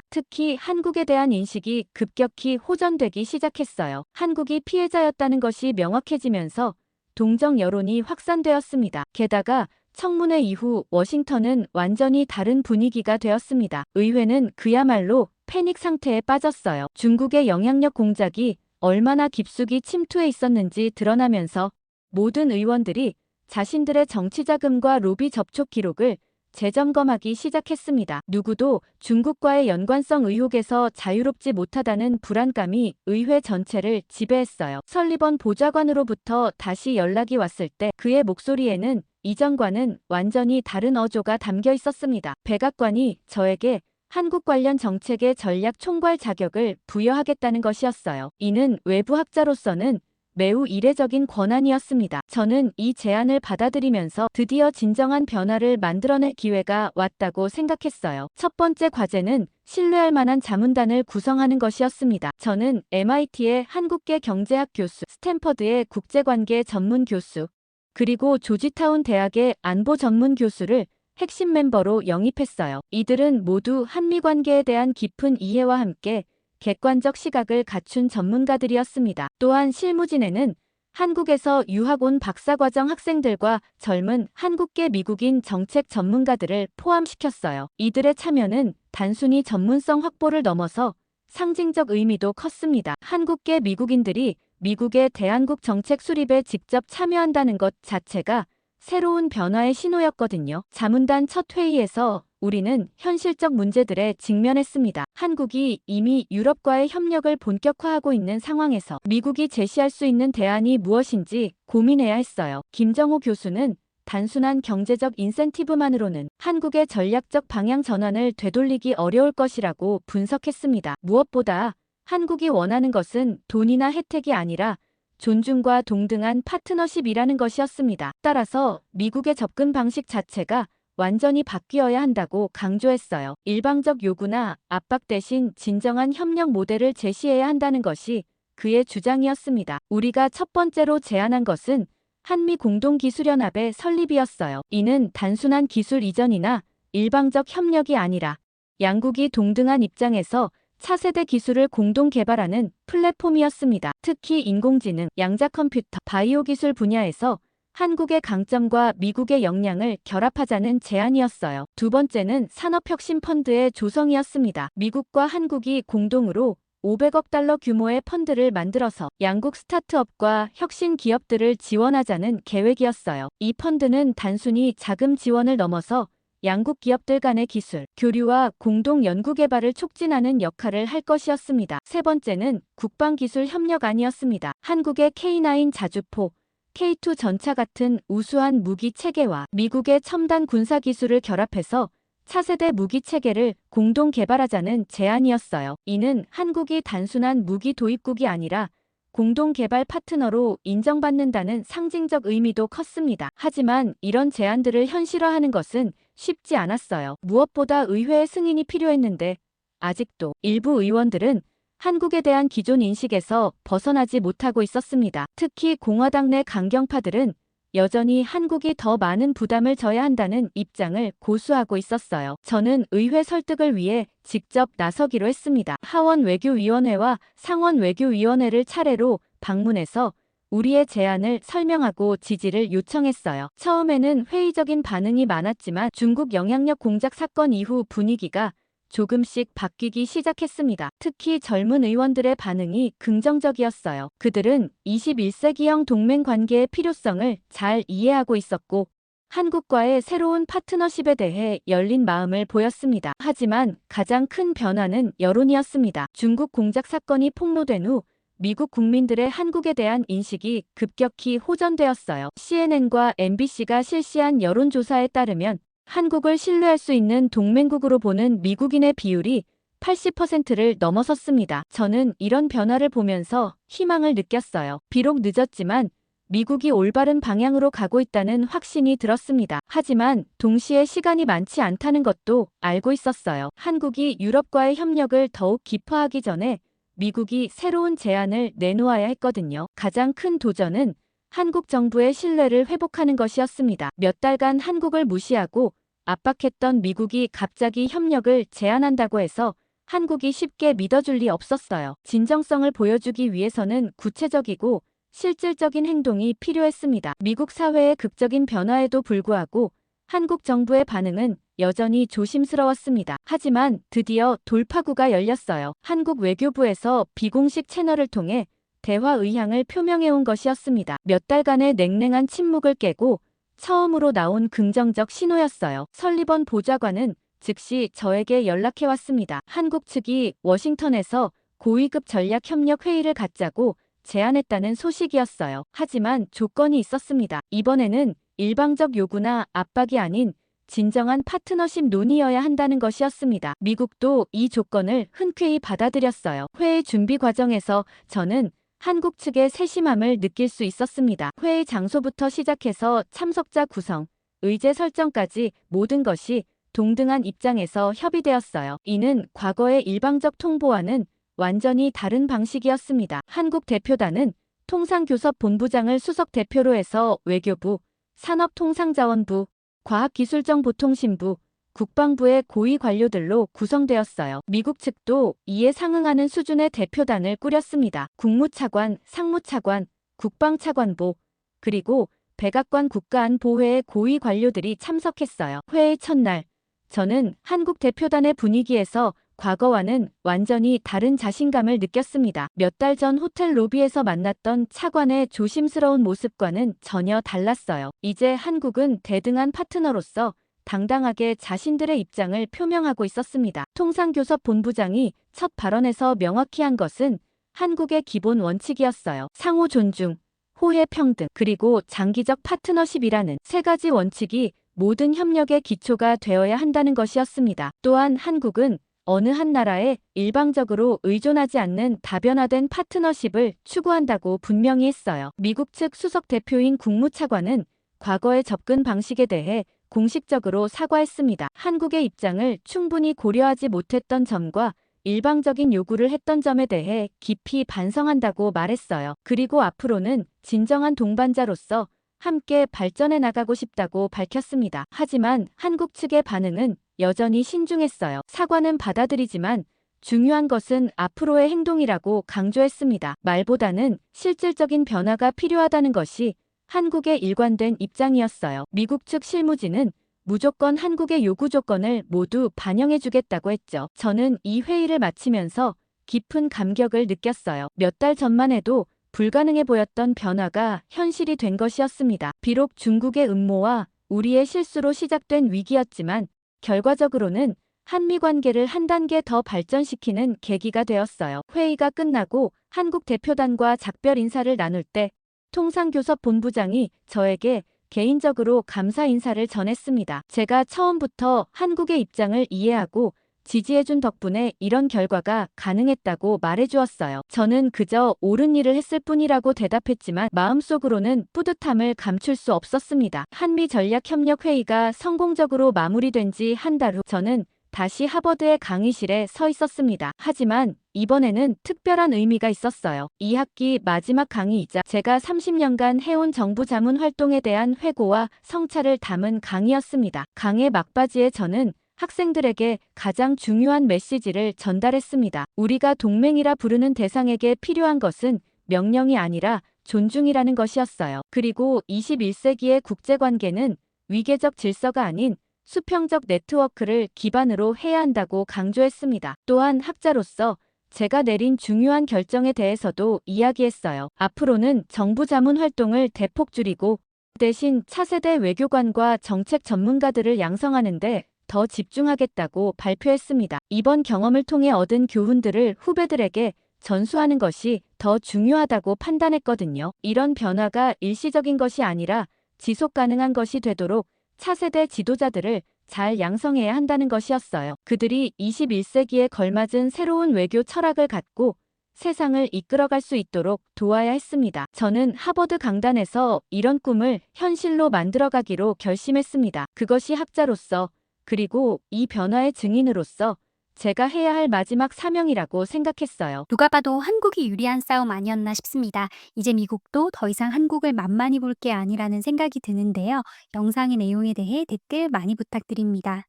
특히 한국에 대한 인식이 급격히 호전되기 시작했어요. 한국이 피해자였다는 것이 명확해지면서 동정 여론이 확산되었습니다. 게다가 청문회 이후 워싱턴은 완전히 다른 분위기가 되었습니다. 의회는 그야말로 패닉 상태에 빠졌어요. 중국의 영향력 공작이 얼마나 깊숙이 침투해 있었는지 드러나면서 모든 의원들이 자신들의 정치자금과 로비 접촉 기록을 재점검하기 시작했습니다. 누구도 중국과의 연관성 의혹에서 자유롭지 못하다는 불안감이 의회 전체를 지배했어요. 설리번 보좌관으로부터 다시 연락이 왔을 때 그의 목소리에는 이전과는 완전히 다른 어조가 담겨 있었습니다. 백악관이 저에게 한국 관련 정책의 전략 총괄 자격을 부여하겠다는 것이었어요. 이는 외부 학자로서는 매우 이례적인 권한이었습니다. 저는 이 제안을 받아들이면서 드디어 진정한 변화를 만들어낼 기회가 왔다고 생각했어요. 첫 번째 과제는 신뢰할 만한 자문단을 구성하는 것이었습니다. 저는 MIT의 한국계 경제학 교수, 스탠퍼드의 국제관계 전문 교수, 그리고 조지타운 대학의 안보 전문 교수를 핵심 멤버로 영입했어요. 이들은 모두 한미 관계에 대한 깊은 이해와 함께 객관적 시각을 갖춘 전문가들이었습니다. 또한 실무진에는 한국에서 유학 온 박사과정 학생들과 젊은 한국계 미국인 정책 전문가들을 포함시켰어요. 이들의 참여는 단순히 전문성 확보를 넘어서 상징적 의미도 컸습니다. 한국계 미국인들이 미국의 대한국 정책 수립에 직접 참여한다는 것 자체가 새로운 변화의 신호였거든요. 자문단 첫 회의에서 우리는 현실적 문제들에 직면했습니다. 한국이 이미 유럽과의 협력을 본격화하고 있는 상황에서 미국이 제시할 수 있는 대안이 무엇인지 고민해야 했어요. 김정호 교수는 단순한 경제적 인센티브만으로는 한국의 전략적 방향 전환을 되돌리기 어려울 것이라고 분석했습니다. 무엇보다 한국이 원하는 것은 돈이나 혜택이 아니라 존중과 동등한 파트너십이라는 것이었습니다. 따라서 미국의 접근 방식 자체가 완전히 바뀌어야 한다고 강조했어요. 일방적 요구나 압박 대신 진정한 협력 모델을 제시해야 한다는 것이 그의 주장이었습니다. 우리가 첫 번째로 제안한 것은 한미 공동기술연합의 설립이었어요. 이는 단순한 기술 이전이나 일방적 협력이 아니라 양국이 동등한 입장에서 차세대 기술을 공동 개발하는 플랫폼이었습니다. 특히 인공지능, 양자 컴퓨터, 바이오 기술 분야에서 한국의 강점과 미국의 역량을 결합하자는 제안이었어요. 두 번째는 산업혁신펀드의 조성이었습니다. 미국과 한국이 공동으로 500억 달러 규모의 펀드를 만들어서 양국 스타트업과 혁신 기업들을 지원하자는 계획이었어요. 이 펀드는 단순히 자금 지원을 넘어서 양국 기업들 간의 기술, 교류와 공동 연구개발을 촉진하는 역할을 할 것이었습니다. 세 번째는 국방기술 협력안이었습니다. 한국의 K9 자주포, K2 전차 같은 우수한 무기 체계와 미국의 첨단 군사 기술을 결합해서 차세대 무기 체계를 공동 개발하자는 제안이었어요. 이는 한국이 단순한 무기 도입국이 아니라 공동 개발 파트너로 인정받는다는 상징적 의미도 컸습니다. 하지만 이런 제안들을 현실화하는 것은 쉽지 않았어요. 무엇보다 의회의 승인이 필요했는데 아직도 일부 의원들은 한국에 대한 기존 인식에서 벗어나지 못하고 있었습니다. 특히 공화당 내 강경파들은 여전히 한국이 더 많은 부담을 져야 한다는 입장을 고수하고 있었어요. 저는 의회 설득을 위해 직접 나서기로 했습니다. 하원 외교위원회와 상원 외교위원회를 차례로 방문해서 우리의 제안을 설명하고 지지를 요청했어요. 처음에는 회의적인 반응이 많았지만 중국 영향력 공작 사건 이후 분위기가 조금씩 바뀌기 시작했습니다. 특히 젊은 의원들의 반응이 긍정적이었어요. 그들은 21세기형 동맹 관계의 필요성을 잘 이해하고 있었고 한국과의 새로운 파트너십에 대해 열린 마음을 보였습니다. 하지만 가장 큰 변화는 여론이었습니다. 중국 공작 사건이 폭로된 후 미국 국민들의 한국에 대한 인식이 급격히 호전되었어요. CNN과 MBC가 실시한 여론조사에 따르면 한국을 신뢰할 수 있는 동맹국으로 보는 미국인의 비율이 80%를 넘어섰습니다. 저는 이런 변화를 보면서 희망을 느꼈어요. 비록 늦었지만 미국이 올바른 방향으로 가고 있다는 확신이 들었습니다. 하지만 동시에 시간이 많지 않다는 것도 알고 있었어요. 한국이 유럽과의 협력을 더욱 깊화하기 전에 미국이 새로운 제안을 내놓아야 했거든요. 가장 큰 도전은 한국 정부의 신뢰를 회복하는 것이었습니다. 몇 달간 한국을 무시하고 압박했던 미국이 갑자기 협력을 제안한다고 해서 한국이 쉽게 믿어줄 리 없었어요. 진정성을 보여주기 위해서는 구체적이고 실질적인 행동이 필요했습니다. 미국 사회의 극적인 변화에도 불구하고 한국 정부의 반응은 여전히 조심스러웠습니다. 하지만 드디어 돌파구가 열렸어요. 한국 외교부에서 비공식 채널을 통해 대화 의향을 표명해온 것이었습니다. 몇 달간의 냉랭한 침묵을 깨고 처음으로 나온 긍정적 신호였어요. 설리번 보좌관은 즉시 저에게 연락해왔습니다. 한국 측이 워싱턴에서 고위급 전략협력 회의를 갖자고 제안했다는 소식이었어요. 하지만 조건이 있었습니다. 이번에는 일방적 요구나 압박이 아닌 진정한 파트너십 논의여야 한다는 것이었습니다. 미국도 이 조건을 흔쾌히 받아들였어요. 회의 준비 과정에서 저는 한국 측의 세심함을 느낄 수 있었습니다. 회의 장소부터 시작해서 참석자 구성, 의제 설정까지 모든 것이 동등한 입장에서 협의되었어요. 이는 과거의 일방적 통보와는 완전히 다른 방식이었습니다. 한국 대표단은 통상교섭본부장을 수석 대표로 해서 외교부, 산업통상자원부, 과학기술정보통신부, 국방부의 고위 관료들로 구성되었어요. 미국 측도 이에 상응하는 수준의 대표단을 꾸렸습니다. 국무차관, 상무차관, 국방차관보, 그리고 백악관 국가안보회의 고위 관료들이 참석했어요. 회의 첫날, 저는 한국 대표단의 분위기에서 과거와는 완전히 다른 자신감을 느꼈습니다. 몇 달 전 호텔 로비에서 만났던 차관의 조심스러운 모습과는 전혀 달랐어요. 이제 한국은 대등한 파트너로서 당당하게 자신들의 입장을 표명하고 있었습니다. 통상교섭본부장이 첫 발언에서 명확히 한 것은 한국의 기본 원칙이었어요. 상호 존중, 호혜 평등, 그리고 장기적 파트너십이라는 세 가지 원칙이 모든 협력의 기초가 되어야 한다는 것이었습니다. 또한 한국은 어느 한 나라에 일방적으로 의존하지 않는 다변화된 파트너십을 추구한다고 분명히 했어요. 미국 측 수석 대표인 국무차관은 과거의 접근 방식에 대해 공식적으로 사과했습니다. 한국의 입장을 충분히 고려하지 못했던 점과 일방적인 요구를 했던 점에 대해 깊이 반성한다고 말했어요. 그리고 앞으로는 진정한 동반자로서 함께 발전해 나가고 싶다고 밝혔습니다. 하지만 한국 측의 반응은 여전히 신중했어요. 사과는 받아들이지만 중요한 것은 앞으로의 행동이라고 강조했습니다. 말보다는 실질적인 변화가 필요하다는 것이 한국의 일관된 입장이었어요. 미국 측 실무진은 무조건 한국의 요구 조건을 모두 반영해주겠다고 했죠. 저는 이 회의를 마치면서 깊은 감격을 느꼈어요. 몇 달 전만 해도 불가능해 보였던 변화가 현실이 된 것이었습니다. 비록 중국의 음모와 우리의 실수로 시작된 위기였지만 결과적으로는 한미 관계를 한 단계 더 발전시키는 계기가 되었어요. 회의가 끝나고 한국 대표단과 작별 인사를 나눌 때 통상교섭 본부장이 저에게 개인적으로 감사 인사를 전했습니다. 제가 처음부터 한국의 입장을 이해하고 지지해준 덕분에 이런 결과가 가능했다고 말해주었어요. 저는 그저 옳은 일을 했을 뿐이라고 대답했지만 마음속으로는 뿌듯함을 감출 수 없었습니다. 한미 전략협력회의가 성공적으로 마무리된 지 한 달 후 저는 다시 하버드의 강의실에 서 있었습니다. 하지만 이번에는 특별한 의미가 있었어요. 이 학기 마지막 강의이자 제가 30년간 해온 정부 자문 활동에 대한 회고와 성찰을 담은 강의였습니다. 강의 막바지에 저는 학생들에게 가장 중요한 메시지를 전달했습니다. 우리가 동맹이라 부르는 대상에게 필요한 것은 명령이 아니라 존중이라는 것이었어요. 그리고 21세기의 국제관계는 위계적 질서가 아닌 수평적 네트워크를 기반으로 해야 한다고 강조했습니다. 또한 학자로서 제가 내린 중요한 결정에 대해서도 이야기했어요. 앞으로는 정부 자문 활동을 대폭 줄이고 대신 차세대 외교관과 정책 전문가들을 양성하는 데 더 집중하겠다고 발표했습니다. 이번 경험을 통해 얻은 교훈들을 후배들에게 전수하는 것이 더 중요하다고 판단했거든요. 이런 변화가 일시적인 것이 아니라 지속 가능한 것이 되도록 차세대 지도자들을 잘 양성해야 한다는 것이었어요. 그들이 21세기에 걸맞은 새로운 외교 철학을 갖고 세상을 이끌어갈 수 있도록 도와야 했습니다. 저는 하버드 강단에서 이런 꿈을 현실로 만들어가기로 결심했습니다. 그것이 학자로서 그리고 이 변화의 증인으로서 제가 해야 할 마지막 사명이라고 생각했어요. 누가 봐도 한국이 유리한 싸움 아니었나 싶습니다. 이제 미국도 더 이상 한국을 만만히 볼 게 아니라는 생각이 드는데요. 영상의 내용에 대해 댓글 많이 부탁드립니다.